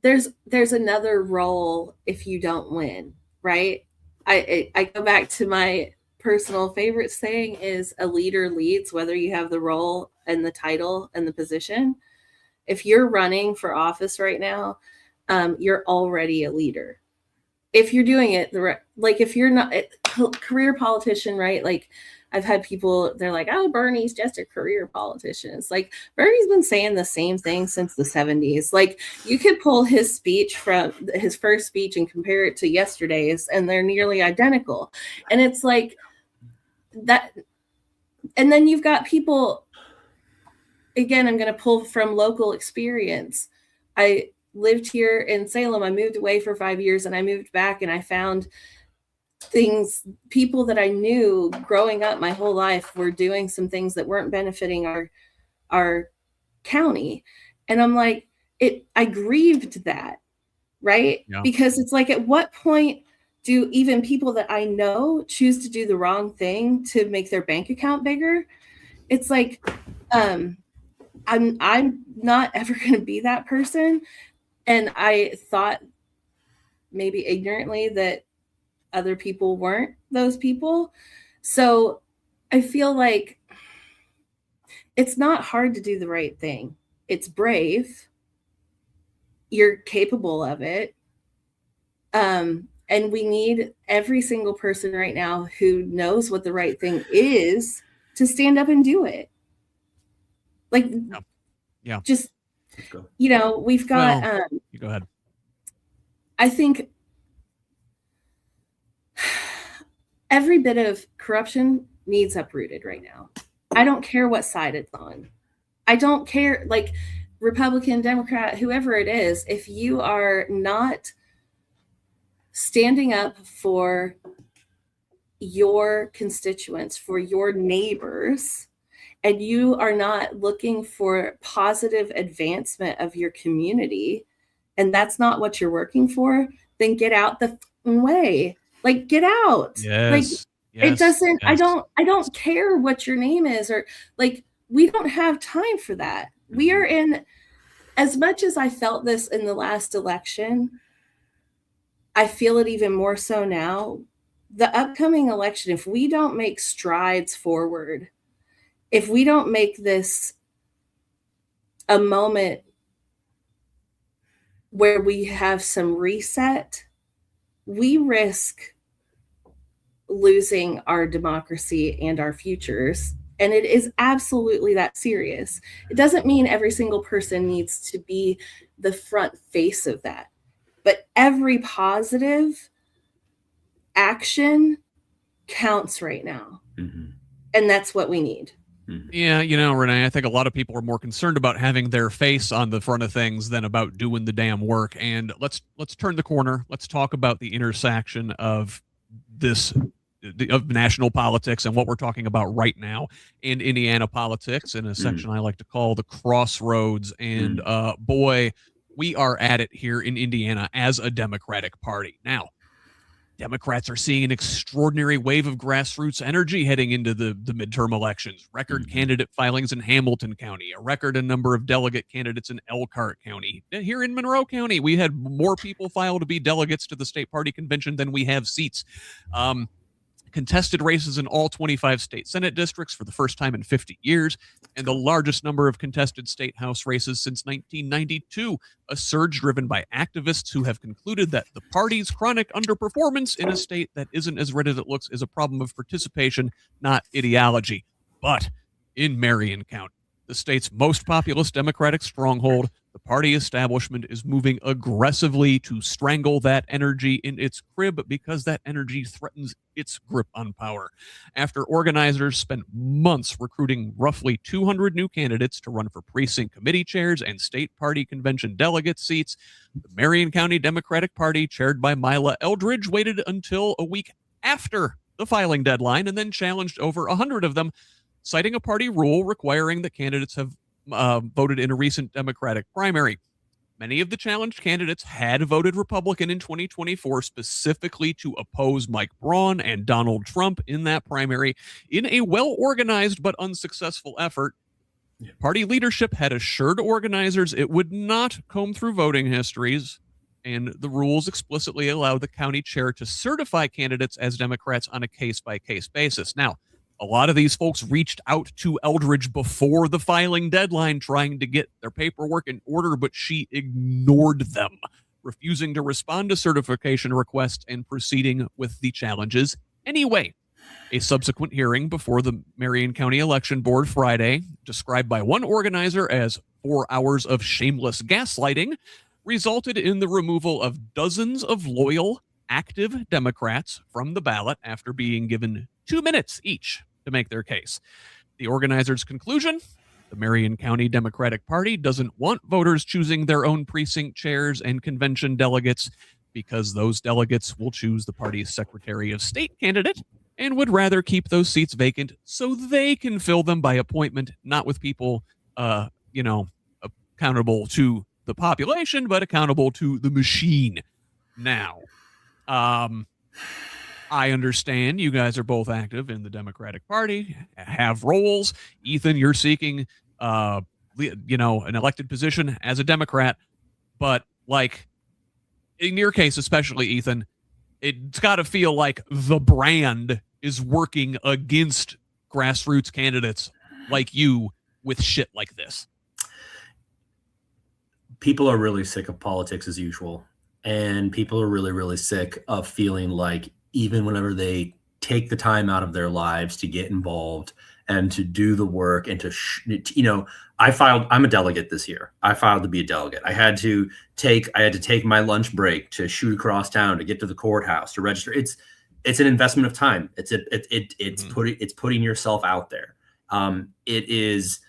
[SPEAKER 2] There's another role if you don't win, right? I go back to my personal favorite saying is a leader leads, whether you have the role and the title and the position. If you're running for office right now, you're already a leader. If you're doing it like if you're not a career politician, right? Like I've had people, they're like, oh, Bernie's just a career politician. It's like, Bernie's been saying the same thing since the 70s. Like you could pull his speech from his first speech and compare it to yesterday's, and they're nearly identical. And it's like that. And then you've got people, again, I'm going to pull from local experience. I lived here in Salem. I moved away for 5 years and I moved back, and I found people that I knew growing up my whole life were doing some things that weren't benefiting our county. And I'm like, I grieved that, right? Yeah. Because it's like, at what point do even people that I know choose to do the wrong thing to make their bank account bigger? It's like, I'm not ever going to be that person. And I thought maybe ignorantly that other people weren't those people. So I feel like it's not hard to do the right thing. It's brave. You're capable of it. And we need every single person right now who knows what the right thing is to stand up and do it. Like,
[SPEAKER 1] yeah.
[SPEAKER 2] Just, we've got,
[SPEAKER 1] you go ahead.
[SPEAKER 2] I think every bit of corruption needs uprooted right now. I don't care what side it's on. I don't care, like Republican, Democrat, whoever it is, if you are not standing up for your constituents, for your neighbors, and you are not looking for positive advancement of your community, and that's not what you're working for, then get out the way. Like, get out.
[SPEAKER 1] Yes.
[SPEAKER 2] It doesn't, yes. I don't care what your name is, or like, we don't have time for that. We are in, as much as I felt this in the last election, I feel it even more so now. The upcoming election, if we don't make strides forward, if we don't make this a moment where we have some reset, we risk losing our democracy and our futures. And it is absolutely that serious. It doesn't mean every single person needs to be the front face of that, but every positive action counts right now. Mm-hmm. And that's what we need.
[SPEAKER 1] Yeah, Renee, I think a lot of people are more concerned about having their face on the front of things than about doing the damn work. And let's turn the corner. Let's talk about the intersection of of national politics and what we're talking about right now in Indiana politics, in a section I like to call the crossroads. And boy, we are at it here in Indiana as a Democratic Party. Now, Democrats are seeing an extraordinary wave of grassroots energy heading into the midterm elections. Record candidate filings in Hamilton County, a record number of delegate candidates in Elkhart County. Here in Monroe County, we had more people file to be delegates to the state party convention than we have seats. Contested races in all 25 state Senate districts for the first time in 50 years, and the largest number of contested state House races since 1992, a surge driven by activists who have concluded that the party's chronic underperformance in a state that isn't as red as it looks is a problem of participation, not ideology. But in Marion County, the state's most populous Democratic stronghold, the party establishment is moving aggressively to strangle that energy in its crib because that energy threatens its grip on power. After organizers spent months recruiting roughly 200 new candidates to run for precinct committee chairs and state party convention delegate seats, the Marion County Democratic Party, chaired by Mila Eldridge, waited until a week after the filing deadline and then challenged over 100 of them, citing a party rule requiring that candidates have voted in a recent Democratic primary. Many of the challenged candidates had voted Republican in 2024 specifically to oppose Mike Braun and Donald Trump in that primary in a well-organized but unsuccessful effort. Party leadership had assured organizers it would not comb through voting histories, and the rules explicitly allow the county chair to certify candidates as Democrats on a case-by-case basis. Now, a lot of these folks reached out to Eldridge before the filing deadline trying to get their paperwork in order, but she ignored them, refusing to respond to certification requests and proceeding with the challenges anyway. A subsequent hearing before the Marion County Election Board Friday, described by one organizer as 4 hours of shameless gaslighting, resulted in the removal of dozens of loyal, active Democrats from the ballot after being given 2 minutes each to make their case. The organizers' conclusion: the Marion County Democratic Party doesn't want voters choosing their own precinct chairs and convention delegates because those delegates will choose the party's Secretary of State candidate and would rather keep those seats vacant so they can fill them by appointment, not with people, accountable to the population, but accountable to the machine. Now, I understand you guys are both active in the Democratic Party, have roles. Ethan, you're seeking, an elected position as a Democrat. But, in your case, especially, Ethan, it's got to feel like the brand is working against grassroots candidates like you with shit like this.
[SPEAKER 3] People are really sick of politics as usual. And people are really, really sick of feeling like even whenever they take the time out of their lives to get involved and to do the work and I'm a delegate this year. I filed to be a delegate. I had to take my lunch break to shoot across town to get to the courthouse to register. It's an investment of time. It's putting yourself out there. It is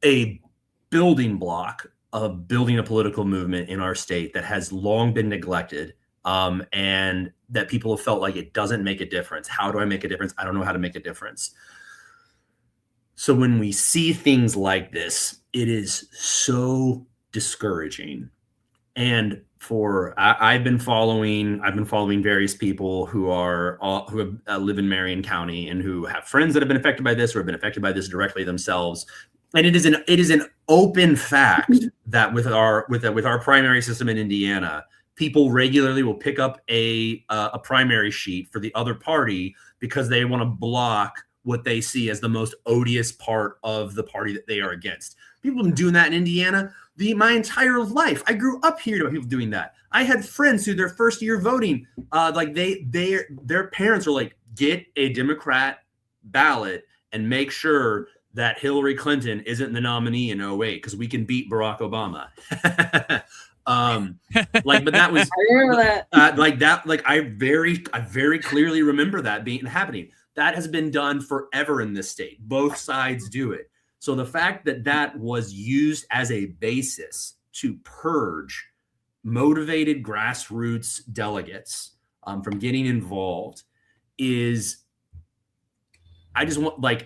[SPEAKER 3] a building block of building a political movement in our state that has long been neglected. And that people have felt like it doesn't make a difference. How do I make a difference? I don't know how to make a difference. So when we see things like this, it is so discouraging. And I've been following various people who live in Marion County and who have friends that have been affected by this or have been affected by this directly themselves. And it is an open fact that with our primary system in Indiana, people regularly will pick up a primary sheet for the other party because they want to block what they see as the most odious part of the party that they are against. People have been doing that in Indiana my entire life. I grew up hearing about people doing that. I had friends who their first year voting, their parents were like, get a Democrat ballot and make sure that Hillary Clinton isn't the nominee in 2008 because we can beat Barack Obama. But that was
[SPEAKER 2] I remember that.
[SPEAKER 3] I very clearly remember that happening. That has been done forever in this state. Both sides do it. So the fact that was used as a basis to purge motivated grassroots delegates from getting involved is, I just want,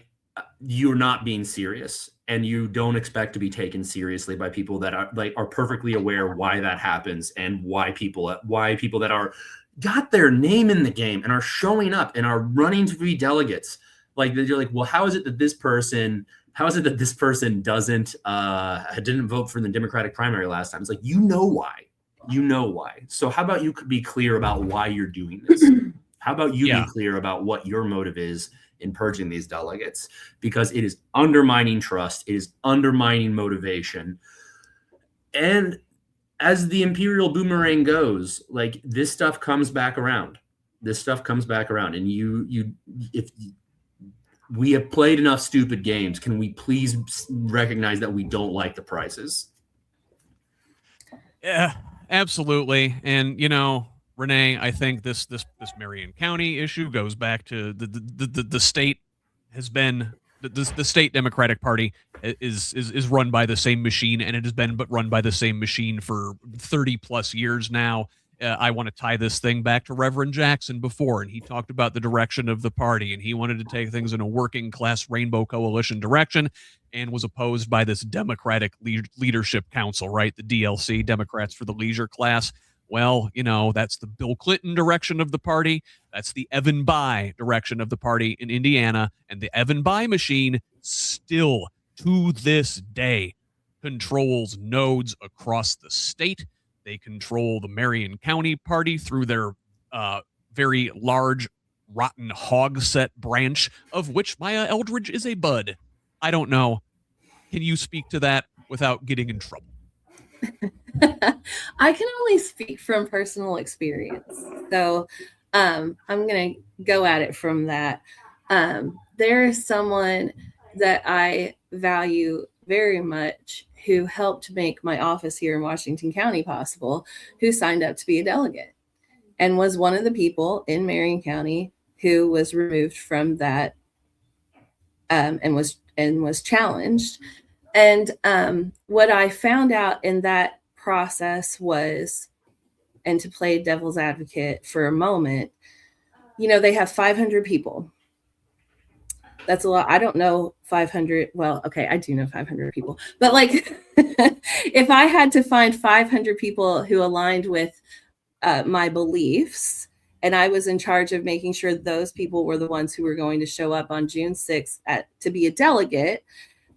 [SPEAKER 3] you're not being serious. And you don't expect to be taken seriously by people that are perfectly aware why that happens and why people that are got their name in the game and are showing up and are running to be delegates. Like you're like, well, how is it that this person didn't vote for the Democratic primary last time? It's like, you know why. So how about you be clear about why you're doing this? How about you be clear about what your motive is in purging these delegates? Because it is undermining trust. It is undermining motivation. And as the imperial boomerang goes, like, this stuff comes back around. And if we have played enough stupid games, can we please recognize that we don't like the prices?
[SPEAKER 1] Yeah, absolutely. And, you know, Renee, I think this Marion County issue goes back to the state has been the state Democratic Party is run by the same machine, and it has been run by the same machine for 30 plus years now. I want to tie this thing back to Reverend Jackson before, and he talked about the direction of the party, and he wanted to take things in a working class rainbow coalition direction, and was opposed by this Democratic Leadership Council, right? The DLC, Democrats for the Leisure Class. Well, you know, that's the Bill Clinton direction of the party. That's the Evan Bayh direction of the party in Indiana. And the Evan Bayh machine still, to this day, controls nodes across the state. They control the Marion County party through their very large, rotten hog set branch, of which Maya Eldridge is a bud. I don't know. Can you speak to that without getting in trouble?
[SPEAKER 2] I can only speak from personal experience. So I'm going to go at it from that. There is someone that I value very much who helped make my office here in Washington County possible, who signed up to be a delegate and was one of the people in Marion County who was removed from that and was challenged. And what I found out in that process was, and to play devil's advocate for a moment, you know, they have 500 people. That's a lot. I don't know 500. Well, okay, I do know 500 people. But like, if I had to find 500 people who aligned with my beliefs, and I was in charge of making sure those people were the ones who were going to show up on June 6th to be a delegate,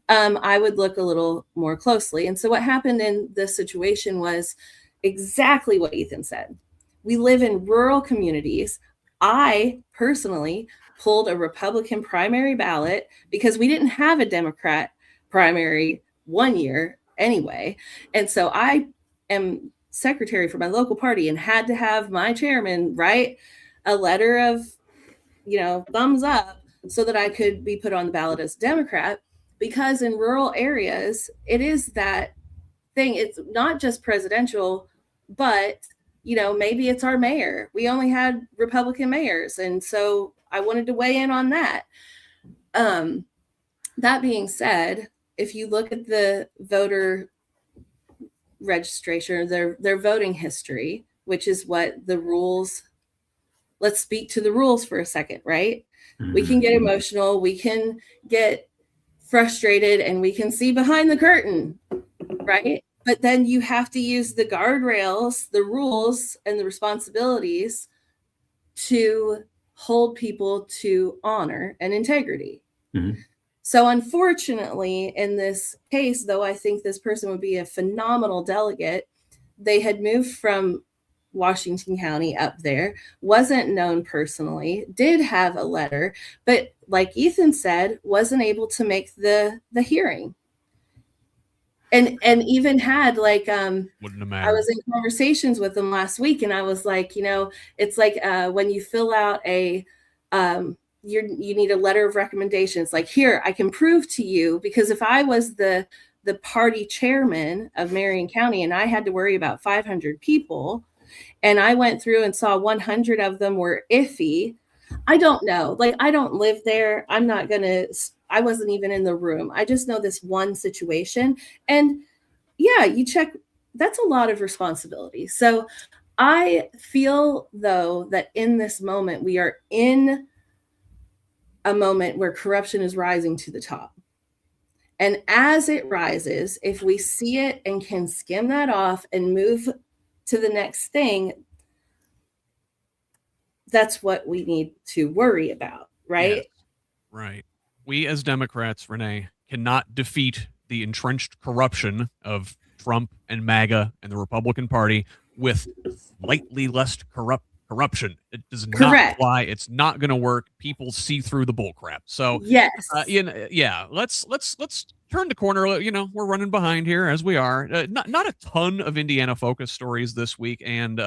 [SPEAKER 2] I would look a little more closely. And so what happened in this situation was exactly what Ethan said. We live in rural communities. I personally pulled a Republican primary ballot because we didn't have a Democrat primary one year anyway. And so I am secretary for my local party and had to have my chairman write a letter of, you know, thumbs up so that I could be put on the ballot as a Democrat. Because in rural areas, it is that thing. It's not just presidential, but, you know, maybe it's our mayor. We only had Republican mayors. And so I wanted to weigh in on that. That being said, if you look at the voter registration, their voting history, which is what the rules, let's speak to the rules for a second, right? Mm-hmm. We can get emotional. We can get frustrated and we can see behind the curtain, right? But then you have to use the guardrails, the rules, and the responsibilities to hold people to honor and integrity. Mm-hmm. So unfortunately, in this case, though I think this person would be a phenomenal delegate, they had moved from Washington County up there, wasn't known personally, did have a letter, but like Ethan said, wasn't able to make the hearing. And even had like
[SPEAKER 1] wouldn't have mattered.
[SPEAKER 2] I was in conversations with them last week, and I was like, you know, it's like when you fill out a you need a letter of recommendation. It's like, here, I can prove to you, because if I was the party chairman of Marion County and I had to worry about 500 people, and I went through and saw 100 of them were iffy, I don't know. Like, I don't live there. I wasn't even in the room. I just know this one situation. And yeah, you check, that's a lot of responsibility. So I feel, though, that in this moment, we are in a moment where corruption is rising to the top. And as it rises, if we see it and can skim that off and move to the next thing, that's what we need to worry about, right?
[SPEAKER 1] Yes, right. We as Democrats, Renee, cannot defeat the entrenched corruption of Trump and MAGA and the Republican Party with slightly less corruption. It does not
[SPEAKER 2] Correct.
[SPEAKER 1] fly. It's not going to work. People see through the bullcrap. So,
[SPEAKER 2] Yes.
[SPEAKER 1] yeah, let's turn the corner. We're running behind here as we are. Not a ton of Indiana focused stories this week, and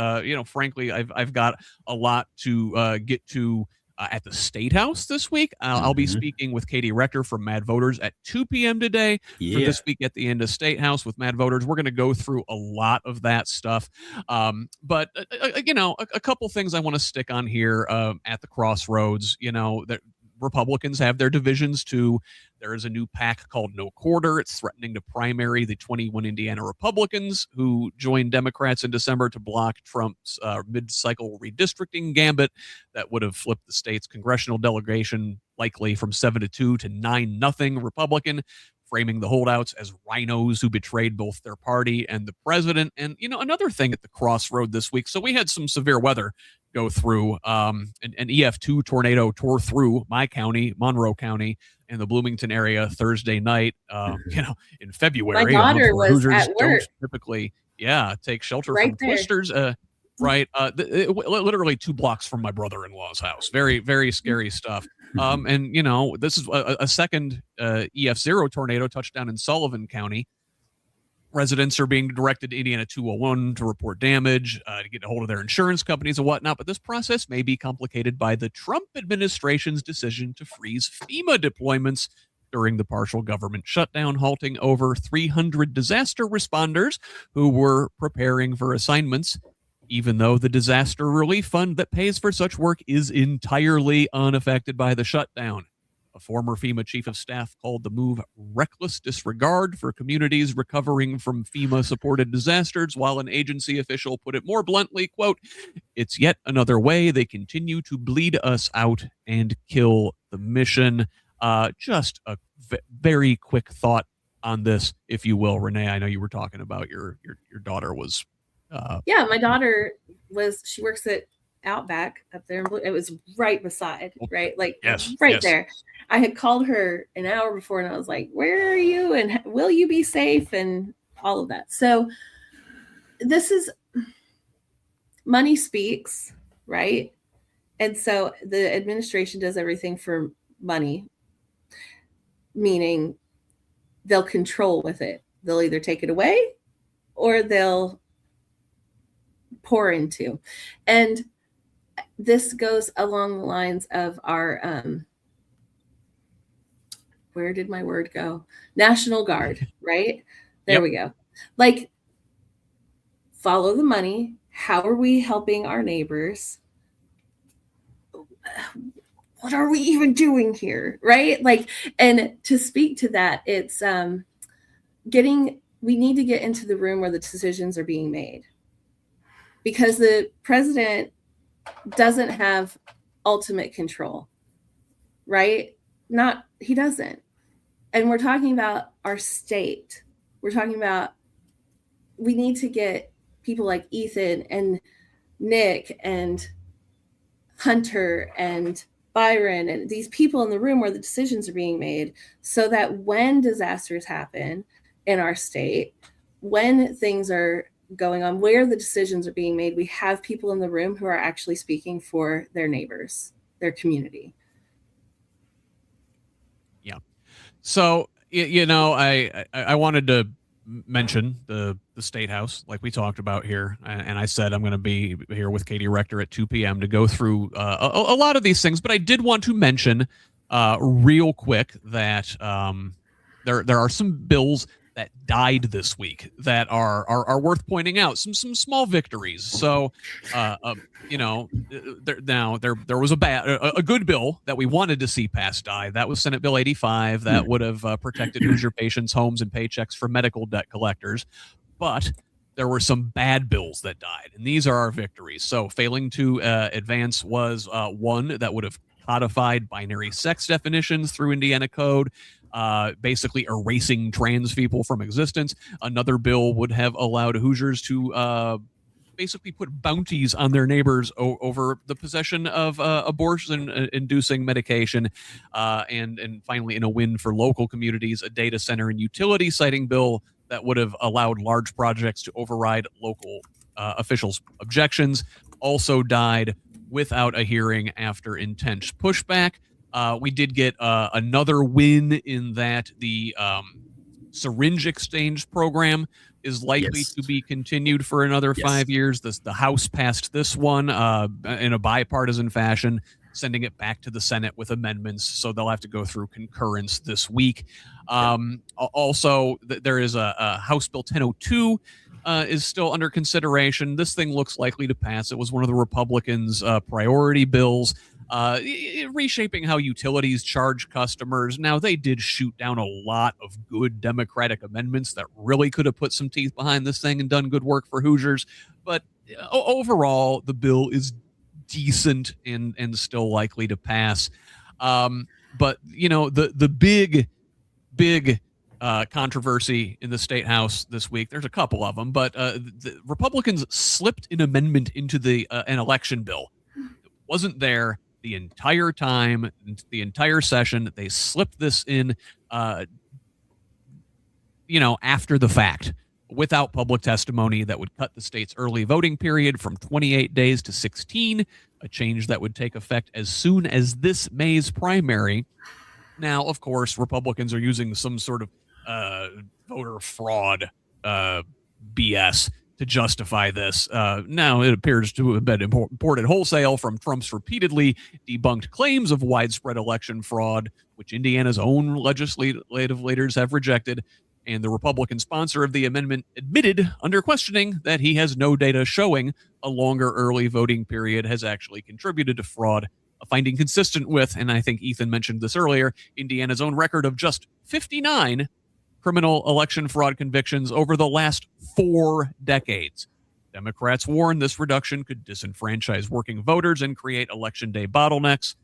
[SPEAKER 1] frankly, I've got a lot to get to. At the State House this week. I'll be speaking with Katie Rector from Mad Voters at 2 p.m. today for this week at the end of State House with Mad Voters. We're going to go through a lot of that stuff. But a couple things I want to stick on here at the crossroads. That Republicans have their divisions too. There is a new PAC called No Quarter. It's threatening to primary the 21 Indiana Republicans who joined Democrats in December to block Trump's mid-cycle redistricting gambit that would have flipped the state's congressional delegation likely from 7-2 to 9-0 Republican, framing the holdouts as rhinos who betrayed both their party and the president. And, another thing at the crossroad this week. So we had some severe weather go through. An EF2 tornado tore through my county, Monroe County, and the Bloomington area Thursday night. In February,
[SPEAKER 2] my daughter was
[SPEAKER 1] Hoosiers
[SPEAKER 2] at work.
[SPEAKER 1] don't typically, take shelter
[SPEAKER 2] Right
[SPEAKER 1] from
[SPEAKER 2] there.
[SPEAKER 1] twisters. Right, literally 2 blocks from my brother-in-law's house. Very, very scary stuff. And this is a second EF0 tornado touchdown in Sullivan County. Residents are being directed to Indiana 201 to report damage, to get a hold of their insurance companies and whatnot. But this process may be complicated by the Trump administration's decision to freeze FEMA deployments during the partial government shutdown, halting over 300 disaster responders who were preparing for assignments, even though the disaster relief fund that pays for such work is entirely unaffected by the shutdown. A former FEMA chief of staff called the move reckless disregard for communities recovering from FEMA-supported disasters, while an agency official put it more bluntly, quote, "It's yet another way they continue to bleed us out and kill the mission." Just a very quick thought on this, if you will, Renee. I know you were talking about your daughter was.
[SPEAKER 2] Yeah, my daughter she works at Outback up there. It was right beside, right?
[SPEAKER 1] Yes,
[SPEAKER 2] there. I had called her an hour before and I was like, where are you? And will you be safe? And all of that. So this is money speaks, right? And so the administration does everything for money, meaning they'll control with it. They'll either take it away or they'll pour into. And this goes along the lines of our, where did my word go? National Guard, right? There we go. Follow the money. How are we helping our neighbors? What are we even doing here, right? And to speak to that, it's we need to get into the room where the decisions are being made, because the president doesn't have ultimate control, right? He doesn't. And we're talking about our state. We're talking about, we need to get people like Ethan and Nick and Hunter and Byron and these people in the room where the decisions are being made, so that when disasters happen in our state, when things are going on, where the decisions are being made, we have people in the room who are actually speaking for their neighbors, their community.
[SPEAKER 1] Yeah. So, I wanted to mention the State House, like we talked about here. And I said I'm going to be here with Katie Rector at 2 p.m. to go through a lot of these things. But I did want to mention real quick that there are some bills that died this week that are worth pointing out. Some small victories. So, there was a good bill that we wanted to see pass die. That was Senate Bill 85 that would have protected Hoosier patients' homes and paychecks from medical debt collectors. But there were some bad bills that died, and these are our victories. So, failing to advance was one that would have codified binary sex definitions through Indiana code, basically erasing trans people from existence. Another bill would have allowed Hoosiers to basically put bounties on their neighbors over the possession of abortion-inducing medication. And finally, in a win for local communities, a data center and utility siting bill that would have allowed large projects to override local officials' objections also died without a hearing after intense pushback. We did get another win in that the syringe exchange program is likely to be continued for another 5 years. The House passed this one in a bipartisan fashion, sending it back to the Senate with amendments, so they'll have to go through concurrence this week. Also, there is a House Bill 1002 is still under consideration. This thing looks likely to pass. It was one of the Republicans' priority bills, reshaping how utilities charge customers. Now, they did shoot down a lot of good Democratic amendments that really could have put some teeth behind this thing and done good work for Hoosiers. But overall, the bill is decent and still likely to pass. But, you know, the big controversy in the State House this week, there's a couple of them, but the Republicans slipped an amendment into an election bill. It wasn't there the entire time, the entire session. They slipped this in, after the fact, without public testimony, that would cut the state's early voting period from 28 days to 16, a change that would take effect as soon as this May's primary. Now, of course, Republicans are using some sort of voter fraud BS to justify this. Now, it appears to have been imported wholesale from Trump's repeatedly debunked claims of widespread election fraud, which Indiana's own legislative leaders have rejected. And the Republican sponsor of the amendment admitted under questioning that he has no data showing a longer early voting period has actually contributed to fraud, a finding consistent with, and I think Ethan mentioned this earlier, Indiana's own record of just 59 criminal election fraud convictions over the last 4 decades. Democrats warn this reduction could disenfranchise working voters and create election day bottlenecks,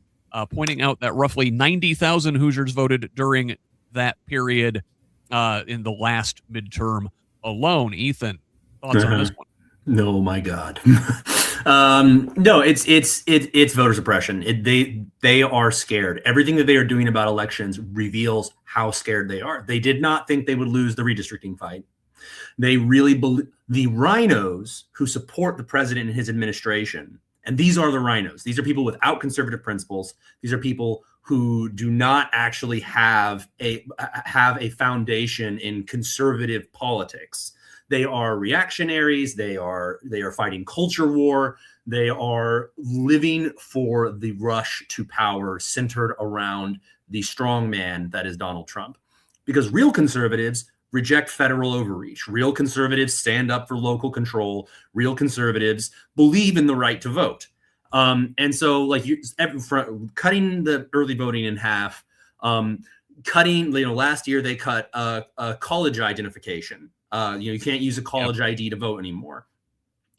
[SPEAKER 1] pointing out that roughly 90,000 Hoosiers voted during that period in the last midterm alone. Ethan, thoughts on this one?
[SPEAKER 3] No, my God. No, it's voter suppression. They are scared. Everything that they are doing about elections reveals how scared they are. They did not think they would lose the redistricting fight. They really believe the rhinos who support the president and his administration. And these are the rhinos. These are people without conservative principles. These are people who do not actually have a foundation in conservative politics. They are reactionaries. They are fighting culture war. They are living for the rush to power centered around the strong man that is Donald Trump. Because real conservatives reject federal overreach. Real conservatives stand up for local control. Real conservatives believe in the right to vote. And so, cutting the early voting in half, last year they cut college identification. You can't use a college ID to vote anymore.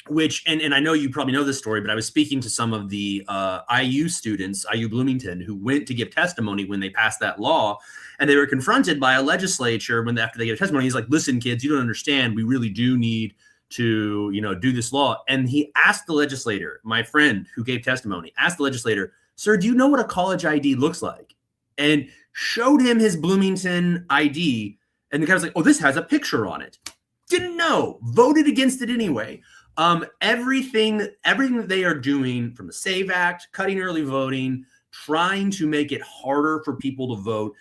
[SPEAKER 3] Which, and I know you probably know this story, but I was speaking to some of the IU students, IU Bloomington, who went to give testimony when they passed that law, and they were confronted by a legislature after they gave testimony. He's like, "Listen, kids, you don't understand. We really do need to, do this law." And he asked the legislator, my friend who gave testimony, asked the legislator, "Sir, do you know what a college ID looks like?" And showed him his Bloomington ID, and the guy was like, "Oh, this has a picture on it." Didn't know, voted against it anyway. Everything that they are doing, from the SAVE Act, cutting early voting, trying to make it harder for people to vote,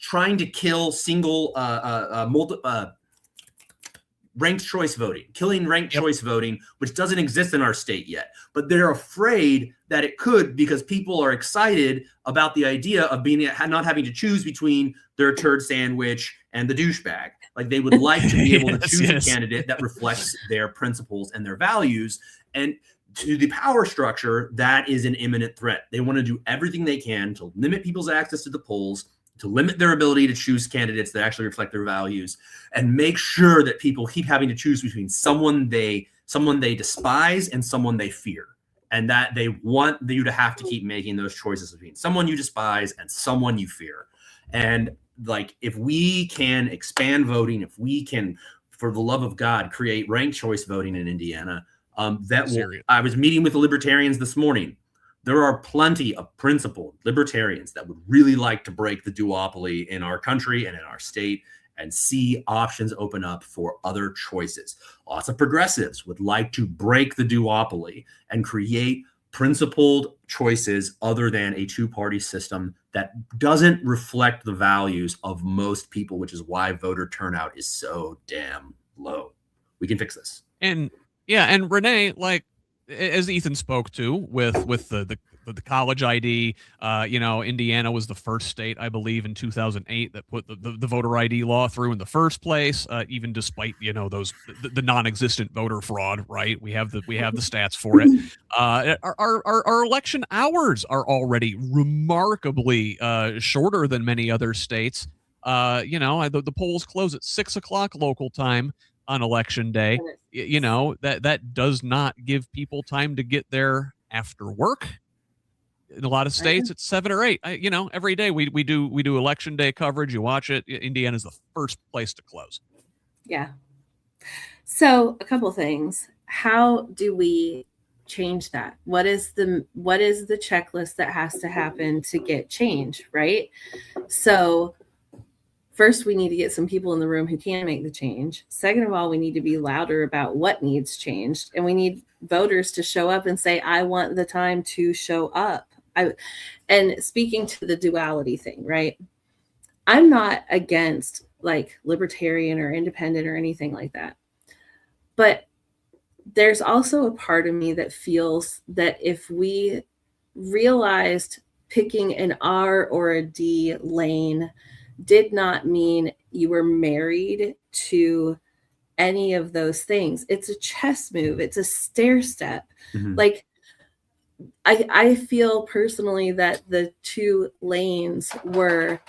[SPEAKER 3] trying to kill ranked choice voting, killing ranked choice voting, which doesn't exist in our state yet. But they're afraid that it could, because people are excited about the idea of not having to choose between their turd sandwich and the douchebag. Like, they would like to be able to choose a candidate that reflects their principles and their values. And to the power structure, that is an imminent threat. They want to do everything they can to limit people's access to the polls, to limit their ability to choose candidates that actually reflect their values, and make sure that people keep having to choose between someone they despise and someone they fear. And that they want you to have to keep making those choices between someone you despise and someone you fear. And if we can expand voting, if we can, for the love of God, create ranked choice voting in Indiana, I was meeting with the libertarians this morning. There are plenty of principled libertarians that would really like to break the duopoly in our country and in our state and see options open up for other choices. Lots of progressives would like to break the duopoly and create principled choices other than a two-party system that doesn't reflect the values of most people, which is why voter turnout is so damn low. We can fix this.
[SPEAKER 1] And Renee, like, as Ethan spoke to with the college ID, Indiana was the first state, I believe, in 2008 that put the voter ID law through in the first place, even despite the non-existent voter fraud. Right? We have the stats for it. Our election hours are already remarkably shorter than many other states. The polls close at 6 o'clock local time on election day. That does not give people time to get there after work. In a lot of states, it's 7 or 8. Every day we do election day coverage. You watch it. Indiana's the first place to close.
[SPEAKER 2] Yeah. So a couple things. How do we change that? What is the checklist that has to happen to get change, right? So first, we need to get some people in the room who can make the change. Second of all, we need to be louder about what needs changed. And we need voters to show up and say, I want the time to show up. And speaking to the duality thing, right? I'm not against like libertarian or independent or anything like that. But there's also a part of me that feels that if we realized picking an R or a D lane did not mean you were married to any of those things. It's a chess move. It's a stair step. Mm-hmm. Like, I feel personally that the two lanes were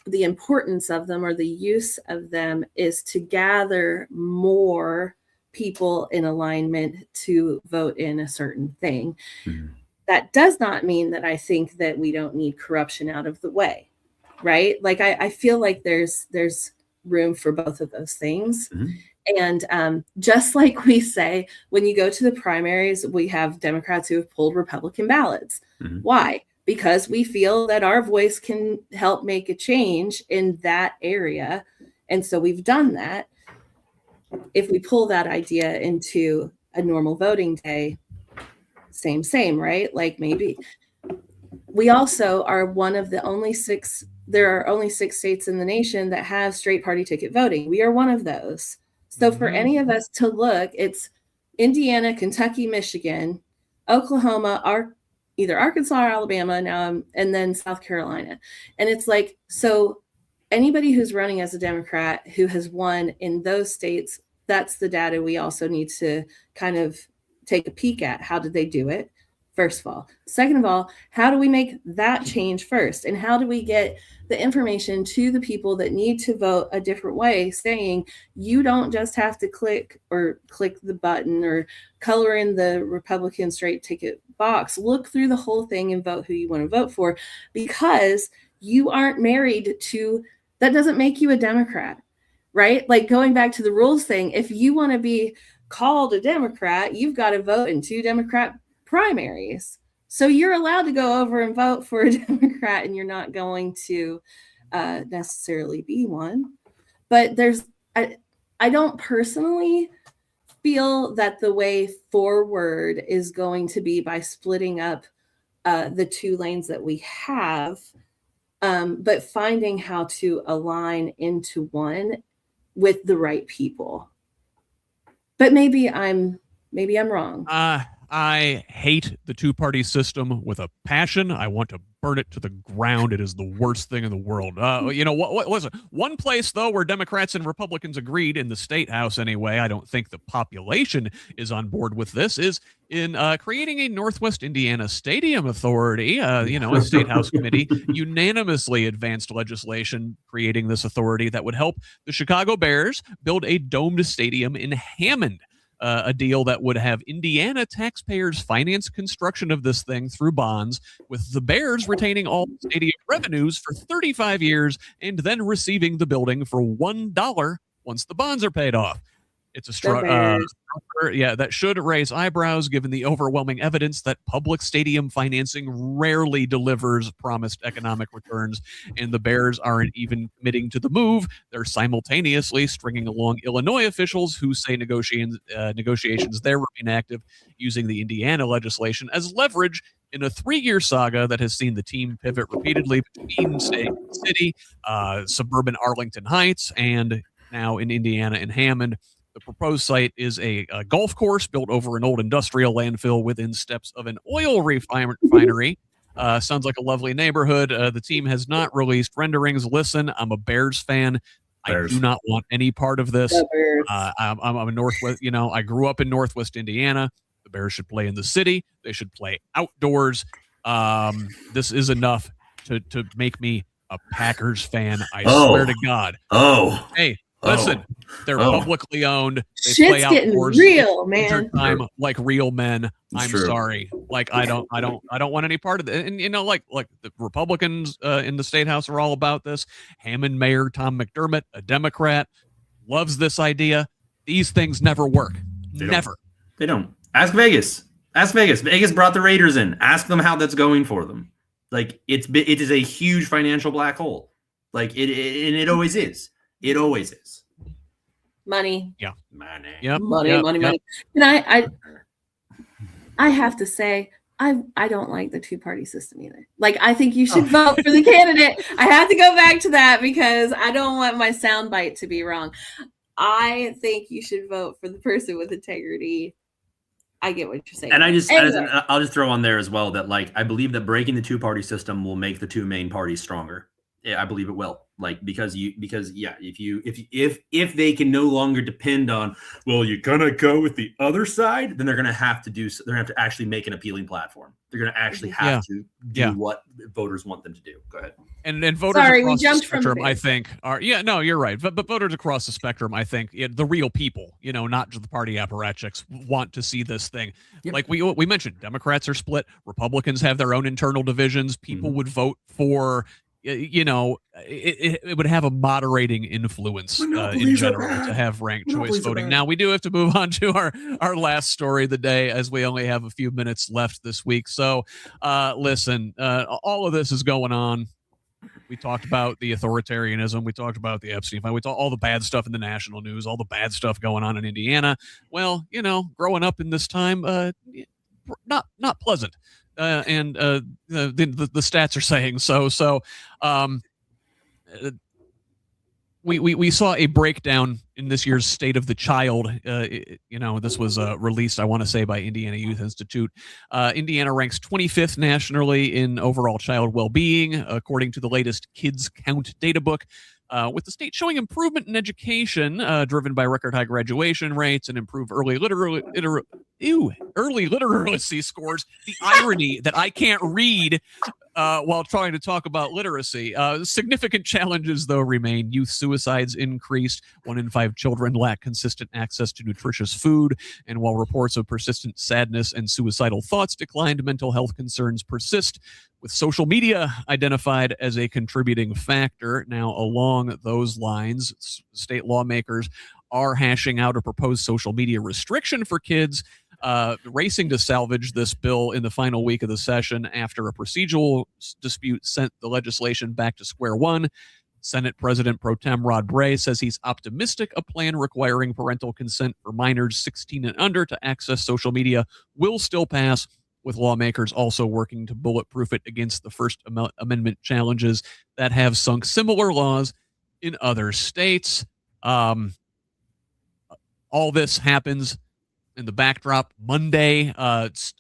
[SPEAKER 2] the importance of them, or the use of them, is to gather more people in alignment to vote in a certain thing. Mm-hmm. That does not mean that I think that we don't need corruption out of the way. Right? Like, I feel like there's room for both of those things. Mm-hmm. And just like we say, when you go to the primaries, we have Democrats who have pulled Republican ballots. Mm-hmm. Why? Because we feel that our voice can help make a change in that area. And so we've done that. If we pull that idea into a normal voting day, same, right? Like, maybe we also are one of the only 6. There are only 6 states in the nation that have straight party ticket voting. We are one of those. So for any of us to look, it's Indiana, Kentucky, Michigan, Oklahoma, either Arkansas or Alabama now, and then South Carolina. And it's like, so anybody who's running as a Democrat who has won in those states, that's the data we also need to kind of take a peek at. How did they do it? First of all. Second of all, how do we make that change first? And how do we get the information to the people that need to vote a different way, saying you don't just have to click the button or color in the Republican straight ticket box. Look through the whole thing and vote who you want to vote for, because you aren't married to, that doesn't make you a Democrat, right? Like, going back to the rules thing, if you want to be called a Democrat, you've got to vote in 2 Democrat primaries. So you're allowed to go over and vote for a Democrat, and you're not going to necessarily be one. But I don't personally feel that the way forward is going to be by splitting up the 2 lanes that we have, but finding how to align into one with the right people. But maybe I'm wrong.
[SPEAKER 1] I hate the 2-party system with a passion. I want to burn it to the ground. It is the worst thing in the world. What was it? One place, though, where Democrats and Republicans agreed, in the state house anyway, I don't think the population is on board with this, is in creating a Northwest Indiana Stadium Authority. A state house committee unanimously advanced legislation creating this authority that would help the Chicago Bears build a domed stadium in Hammond. A deal that would have Indiana taxpayers finance construction of this thing through bonds, with the Bears retaining all stadium revenues for 35 years and then receiving the building for $1 once the bonds are paid off. It's a
[SPEAKER 2] Bears.
[SPEAKER 1] structure, that should raise eyebrows given the overwhelming evidence that public stadium financing rarely delivers promised economic returns, and the Bears aren't even committing to the move. They're simultaneously stringing along Illinois officials who say negotiations there remain active, using the Indiana legislation as leverage in a 3-year saga that has seen the team pivot repeatedly between staying in the city, suburban Arlington Heights, and now in Indiana and Hammond. The proposed site is a golf course built over an old industrial landfill within steps of an oil refinery. Sounds like a lovely neighborhood. The team has not released renderings. Listen, I'm a Bears fan.
[SPEAKER 3] Bears.
[SPEAKER 1] I do not want any part of this.
[SPEAKER 2] The Bears.
[SPEAKER 1] I'm a Northwest. I grew up in Northwest Indiana. The Bears should play in the city. They should play outdoors. This is enough to make me a Packers fan. I swear to God. Hey. Listen, they're publicly owned. They
[SPEAKER 2] Shit's
[SPEAKER 1] play
[SPEAKER 2] getting
[SPEAKER 1] outdoors
[SPEAKER 2] real, man.
[SPEAKER 1] time like real men. I'm
[SPEAKER 3] true.
[SPEAKER 1] sorry. Like I don't want any part of it. And like the Republicans in the state house are all about this. Hammond Mayor Tom McDermott, a Democrat, loves this idea. These things never work. Never.
[SPEAKER 3] They don't. Ask Vegas. Vegas brought the Raiders in. Ask them how that's going for them. Like it is a huge financial black hole. Like it always is. It always is.
[SPEAKER 2] Money.
[SPEAKER 1] Yeah.
[SPEAKER 3] Money.
[SPEAKER 1] Yep.
[SPEAKER 2] Money. And I have to say, I don't like the 2-party system either. Like, I think you should vote for the candidate. I have to go back to that because I don't want my soundbite to be wrong. I think you should vote for the person with integrity. I get what you're saying.
[SPEAKER 3] And
[SPEAKER 2] anyway.
[SPEAKER 3] I'll just throw on there as well that I believe that breaking the 2-party system will make the 2 main parties stronger. Yeah, I believe it will. Because if they can no longer depend on, well, you're gonna go with the other side, then they're gonna have to actually make an appealing platform. They're gonna actually have to do what voters want them to do. Go ahead.
[SPEAKER 1] And voters across the spectrum, I think, are you're right. But voters across the spectrum, I think, the real people, not just the party apparatchiks, want to see this thing. Yep. Like we mentioned, Democrats are split, Republicans have their own internal divisions. People would vote for. It would have a moderating influence in general to have ranked choice voting. Now, we do have to move on to our last story of the day as we only have a few minutes left this week. So, listen, all of this is going on. We talked about the authoritarianism. We talked about the Epstein file. We talked all the bad stuff in the national news, all the bad stuff going on in Indiana. Well, growing up in this time, not pleasant. And the stats are saying so. So we saw a breakdown in this year's State of the Child. This was released, I want to say, by Indiana Youth Institute. Indiana ranks 25th nationally in overall child well-being, according to the latest Kids Count data book. With the state showing improvement in education, driven by record high graduation rates and improved early literacy scores. The irony that I can't read while trying to talk about literacy. Significant challenges, though, remain. Youth suicides increased. 1 in 5 children lack consistent access to nutritious food. And while reports of persistent sadness and suicidal thoughts declined, mental health concerns persist, with social media identified as a contributing factor. Now, along those lines, state lawmakers are hashing out a proposed social media restriction for kids, racing to salvage this bill in the final week of the session after a procedural dispute sent the legislation back to square one. Senate President Pro Tem Rod Bray says he's optimistic a plan requiring parental consent for minors 16 and under to access social media will still pass, with lawmakers also working to bulletproof it against the First Amendment challenges that have sunk similar laws in other states. All this happens in the backdrop. Monday,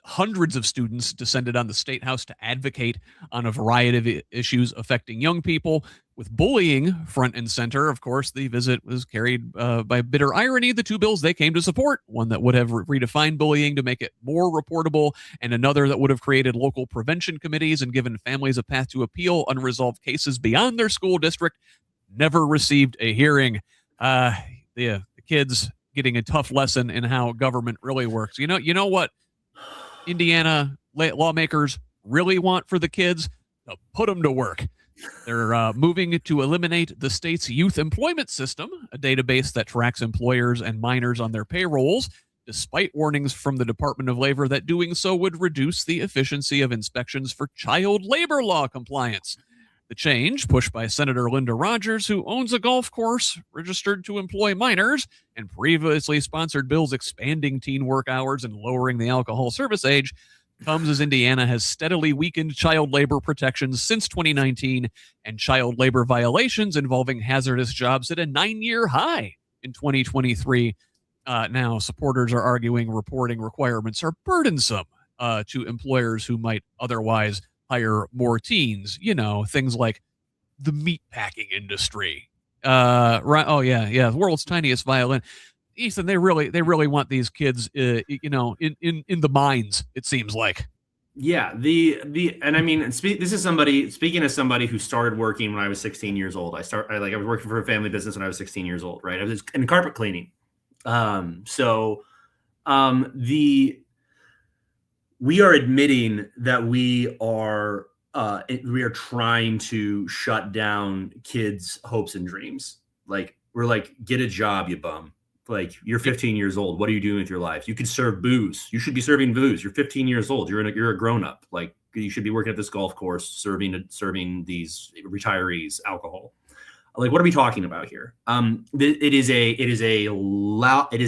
[SPEAKER 1] hundreds of students descended on the State House to advocate on a variety of issues affecting young people, with bullying front and center. Of course, the visit was carried by bitter irony. The 2 bills they came to support, one that would have redefined bullying to make it more reportable, and another that would have created local prevention committees and given families a path to appeal unresolved cases beyond their school district, never received a hearing. The kids getting a tough lesson in how government really works. You know what Indiana lawmakers really want for the kids? To put them to work. They're moving to eliminate the state's youth employment system, a database that tracks employers and minors on their payrolls, despite warnings from the Department of Labor that doing so would reduce the efficiency of inspections for child labor law compliance. The change, pushed by Senator Linda Rogers, who owns a golf course registered to employ minors and previously sponsored bills expanding teen work hours and lowering the alcohol service age, comes as Indiana has steadily weakened child labor protections since 2019, and child labor violations involving hazardous jobs hit a 9-year high in 2023. Now, supporters are arguing reporting requirements are burdensome to employers who might otherwise hire more teens, things like the meat packing industry. Right. Oh yeah. The world's tiniest violin. Ethan, they really want these kids, in the mines, it seems like.
[SPEAKER 3] Yeah. And I mean, this is speaking as somebody who started working when I was 16 years old. I was working for a family business when I was 16 years old, right? I was in carpet cleaning. We are admitting that we are trying to shut down kids' hopes and dreams. Like, we're like, get a job, you bum. Like, you're 15 years old. What are you doing with your life? You could serve booze. You should be serving booze. You're 15 years old. You're a grown up. Like, you should be working at this golf course, serving these retirees alcohol. Like, what are we talking about here? It is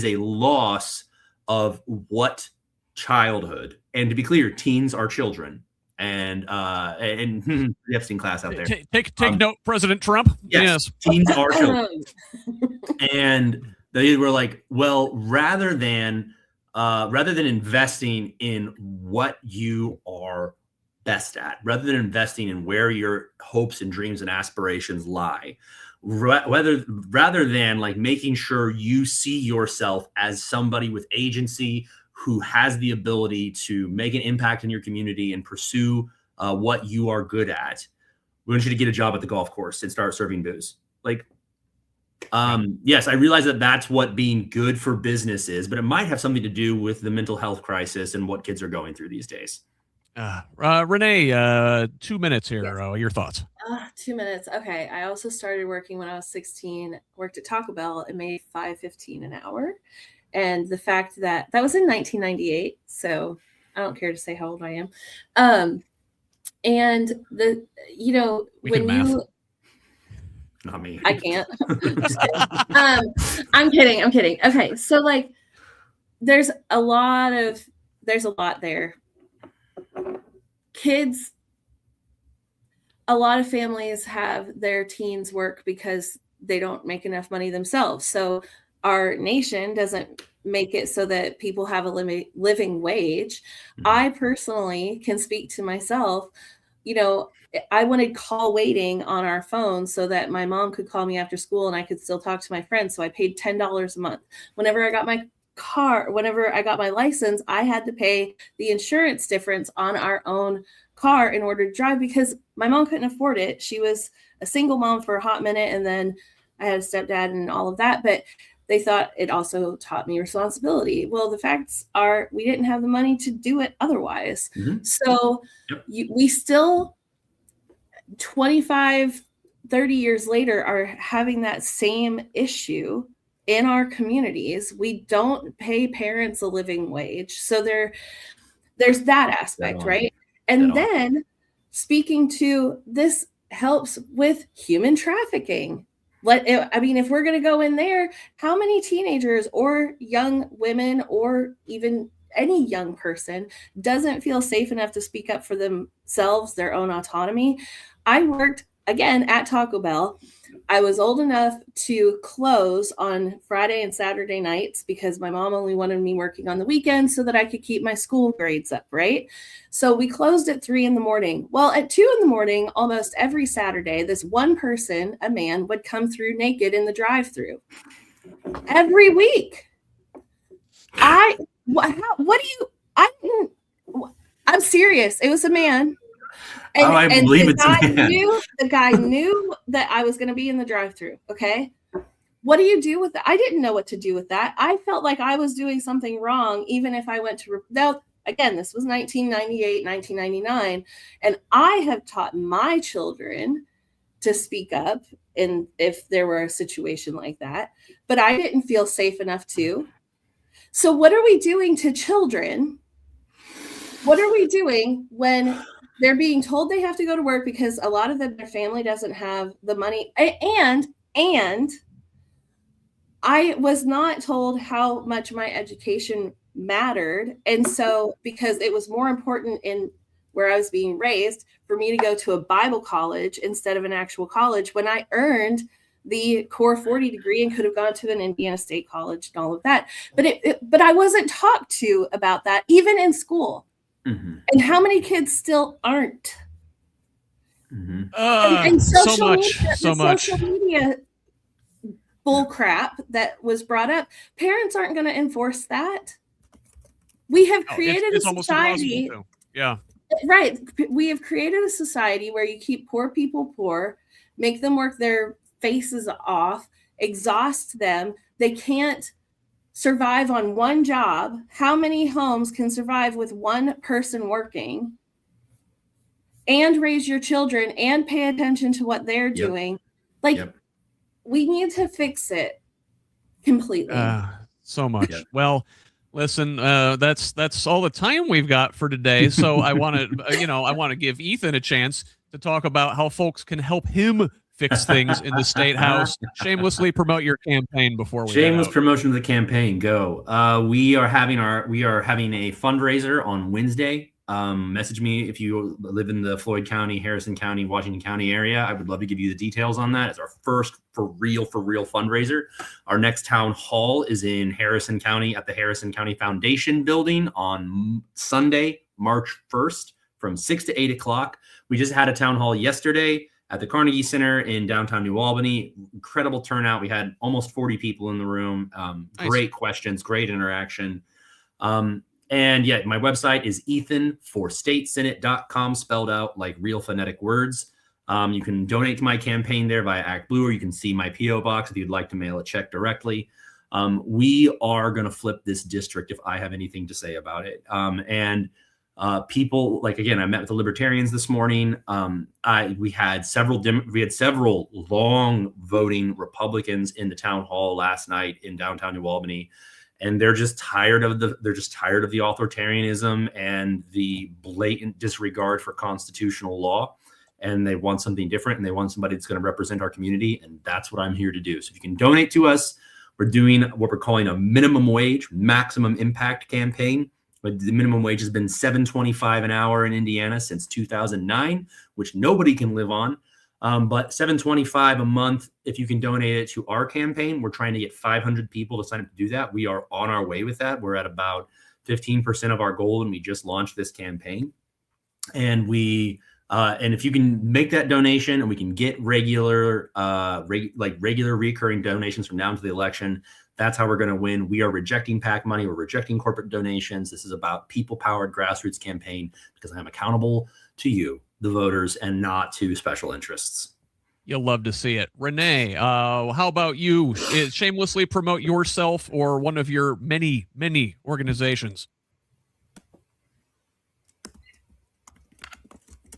[SPEAKER 3] a loss of what childhood. And to be clear, teens are children. And the Epstein class out there.
[SPEAKER 1] Take note, President Trump.
[SPEAKER 3] Yes. Teens are children. And they were like, well, rather than investing in what you are best at, rather than investing in where your hopes and dreams and aspirations lie, rather than like making sure you see yourself as somebody with agency who has the ability to make an impact in your community and pursue what you are good at, we want you to get a job at the golf course and start serving booze. Like, yes, I realize that that's what being good for business is, but it might have something to do with the mental health crisis and what kids are going through these days.
[SPEAKER 1] Renee, 2 minutes here.
[SPEAKER 2] Yes.
[SPEAKER 1] Your thoughts?
[SPEAKER 2] 2 minutes. Okay. I also started working when I was 16, worked at Taco Bell and made $5.15 an hour. And the fact that was in 1998, so I don't care to say how old I am. And when you,
[SPEAKER 3] not me,
[SPEAKER 2] I can't. I'm kidding. Okay, so like, there's a lot there. Kids, a lot of families have their teens work because they don't make enough money themselves. So our nation doesn't make it so that people have a living wage. Mm-hmm. I personally can speak to myself. I wanted call waiting on our phone so that my mom could call me after school and I could still talk to my friends. So I paid $10 a month. Whenever I got my license, I had to pay the insurance difference on our own car in order to drive because my mom couldn't afford it. She was a single mom for a hot minute, and then I had a stepdad and all of that. But they thought it also taught me responsibility. Well, the facts are we didn't have the money to do it otherwise. Mm-hmm. So we still 25, 30 years later are having that same issue in our communities. We don't pay parents a living wage. So there's that aspect, right? And then speaking to this helps with human trafficking. If we're going to go in there, how many teenagers or young women or even any young person doesn't feel safe enough to speak up for themselves, their own autonomy? I worked, again, at Taco Bell. I was old enough to close on Friday and Saturday nights because my mom only wanted me working on the weekends so that I could keep my school grades up, right? So we closed at 3 a.m. Well, at 2 a.m, almost every Saturday, this one person, a man, would come through naked in the drive-thru. Every week. I'm serious. It was a man.
[SPEAKER 3] I believe it's a man.
[SPEAKER 2] The guy knew that I was going to be in the drive-thru. Okay. What do you do with that? I didn't know what to do with that. I felt like I was doing something wrong, even if I went to, now, again, this was 1998, 1999. And I have taught my children to speak up and if there were a situation like that, but I didn't feel safe enough to. So what are we doing to children? What are we doing when they're being told they have to go to work because a lot of them, their family doesn't have the money? And I was not told how much my education mattered. And so, because it was more important in where I was being raised for me to go to a Bible college instead of an actual college, when I earned the core 40 degree and could have gone to an Indiana State college and all of that. But I wasn't talked to about that, even in school. Mm-hmm. And how many kids still aren't?
[SPEAKER 1] Mm-hmm. And social
[SPEAKER 2] media bull crap that was brought up, parents aren't going to enforce that. We have created a society.
[SPEAKER 1] Yeah.
[SPEAKER 2] Right. We have created a society where you keep poor people poor, make them work their faces off, exhaust them. They can't survive on one job. How many homes can survive with one person working and raise your children and pay attention to what they're doing? We need to fix it completely.
[SPEAKER 1] So much. Yep. Well, listen, that's all the time we've got for today. So I want to, I want to give Ethan a chance to talk about how folks can help him fix things in the State House. Shamelessly promote your campaign before we
[SPEAKER 3] shameless promotion of the campaign. Go. We are having a fundraiser on Wednesday. Message me if you live in the Floyd County, Harrison County, Washington County area. I would love to give you the details on that. It's our first for real fundraiser. Our next town hall is in Harrison County at the Harrison County Foundation building on Sunday, March 1st from 6 to 8 o'clock. We just had a town hall yesterday at the Carnegie Center in downtown New Albany. Incredible turnout. We had almost 40 people in the room. Nice. Great questions, great interaction. And yeah, my website is ethanforstatesenate.com, spelled out like real phonetic words. You can donate to my campaign there via ActBlue, or you can see my P.O. box if you'd like to mail a check directly. We are going to flip this district if I have anything to say about it. People, like, again, I met with the Libertarians this morning. We had several long voting Republicans in the town hall last night in downtown New Albany. And they're just tired of the authoritarianism and the blatant disregard for constitutional law. And they want something different, and they want somebody that's going to represent our community. And that's what I'm here to do. So if you can donate to us, we're doing what we're calling a minimum wage, maximum impact campaign. But the minimum wage has been $7.25 an hour in Indiana since 2009, which nobody can live on. But $7.25 a month, if you can donate it to our campaign, we're trying to get 500 people to sign up to do that. We are on our way with that. We're at about 15% of our goal, and we just launched this campaign. And and if you can make that donation, and we can get regular recurring donations from now until the election, that's how we're going to win. We are rejecting PAC money. We're rejecting corporate donations. This is about people-powered grassroots campaign because I'm accountable to you, the voters, and not to special interests.
[SPEAKER 1] You'll love to see it. Renee, how about you? Shamelessly promote yourself or one of your many, many organizations.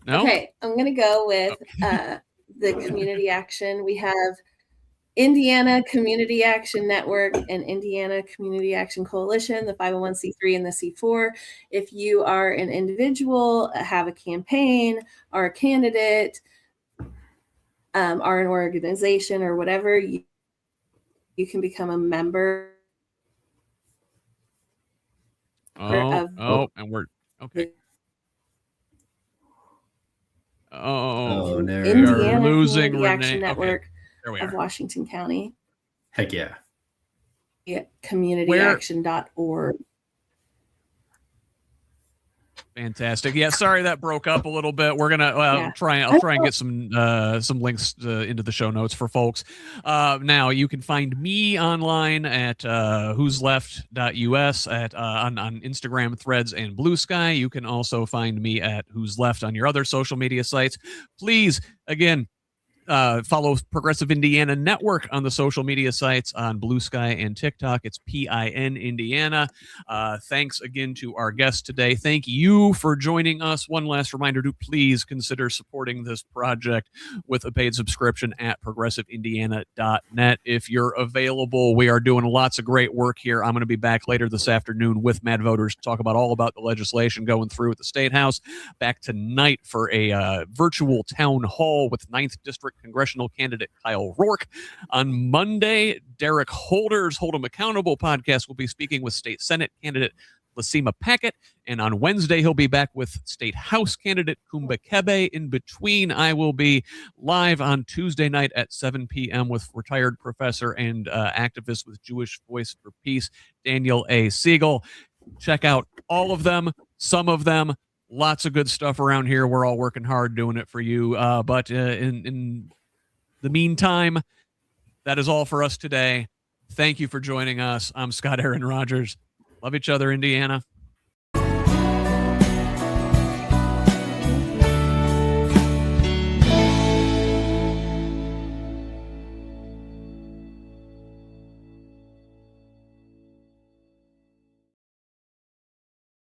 [SPEAKER 1] No?
[SPEAKER 2] Okay, I'm going to go with the community action. We have Indiana Community Action Network and Indiana Community Action Coalition, the 501c3 and the C4. If you are an individual, have a campaign, are a candidate, are an organization or whatever, you can become a member.
[SPEAKER 1] And we're okay.
[SPEAKER 3] No.
[SPEAKER 2] Indiana
[SPEAKER 1] losing
[SPEAKER 2] Community
[SPEAKER 1] Renee.
[SPEAKER 2] Action Network.
[SPEAKER 1] Okay. There we
[SPEAKER 2] of
[SPEAKER 1] are.
[SPEAKER 2] Washington County.
[SPEAKER 3] Heck yeah.
[SPEAKER 2] Communityaction.org.
[SPEAKER 1] Fantastic. Yeah, sorry that broke up a little bit. We're gonna I'll try and get some links into the show notes for folks. Now you can find me online at HoosLeft.us on Instagram, Threads, and Blue Sky. You can also find me at Who's Left on your other social media sites. Please, again, Follow Progressive Indiana Network on the social media sites on Blue Sky and TikTok. It's PIN Indiana. Thanks again to our guest today. Thank you for joining us. One last reminder to please consider supporting this project with a paid subscription at progressiveindiana.net. If you're available, we are doing lots of great work here. I'm going to be back later this afternoon with Mad Voters to talk about all about the legislation going through at the State House. Back tonight for a virtual town hall with 9th District Congressional candidate Kyle Rourke. On Monday, Derek Holder's Hold 'em Accountable podcast will be speaking with State Senate candidate Lasima Packett. And on Wednesday, he'll be back with State House candidate Kumba Kebe. In between, I will be live on Tuesday night at 7 p.m. with retired professor and activist with Jewish Voice for Peace, Daniel A. Siegel. Check out all of them, some of them. Lots of good stuff around here. We're all working hard doing it for you. But in the meantime, that is all for us today. Thank you for joining us. I'm Scott Aaron Rogers. Love each other, Indiana.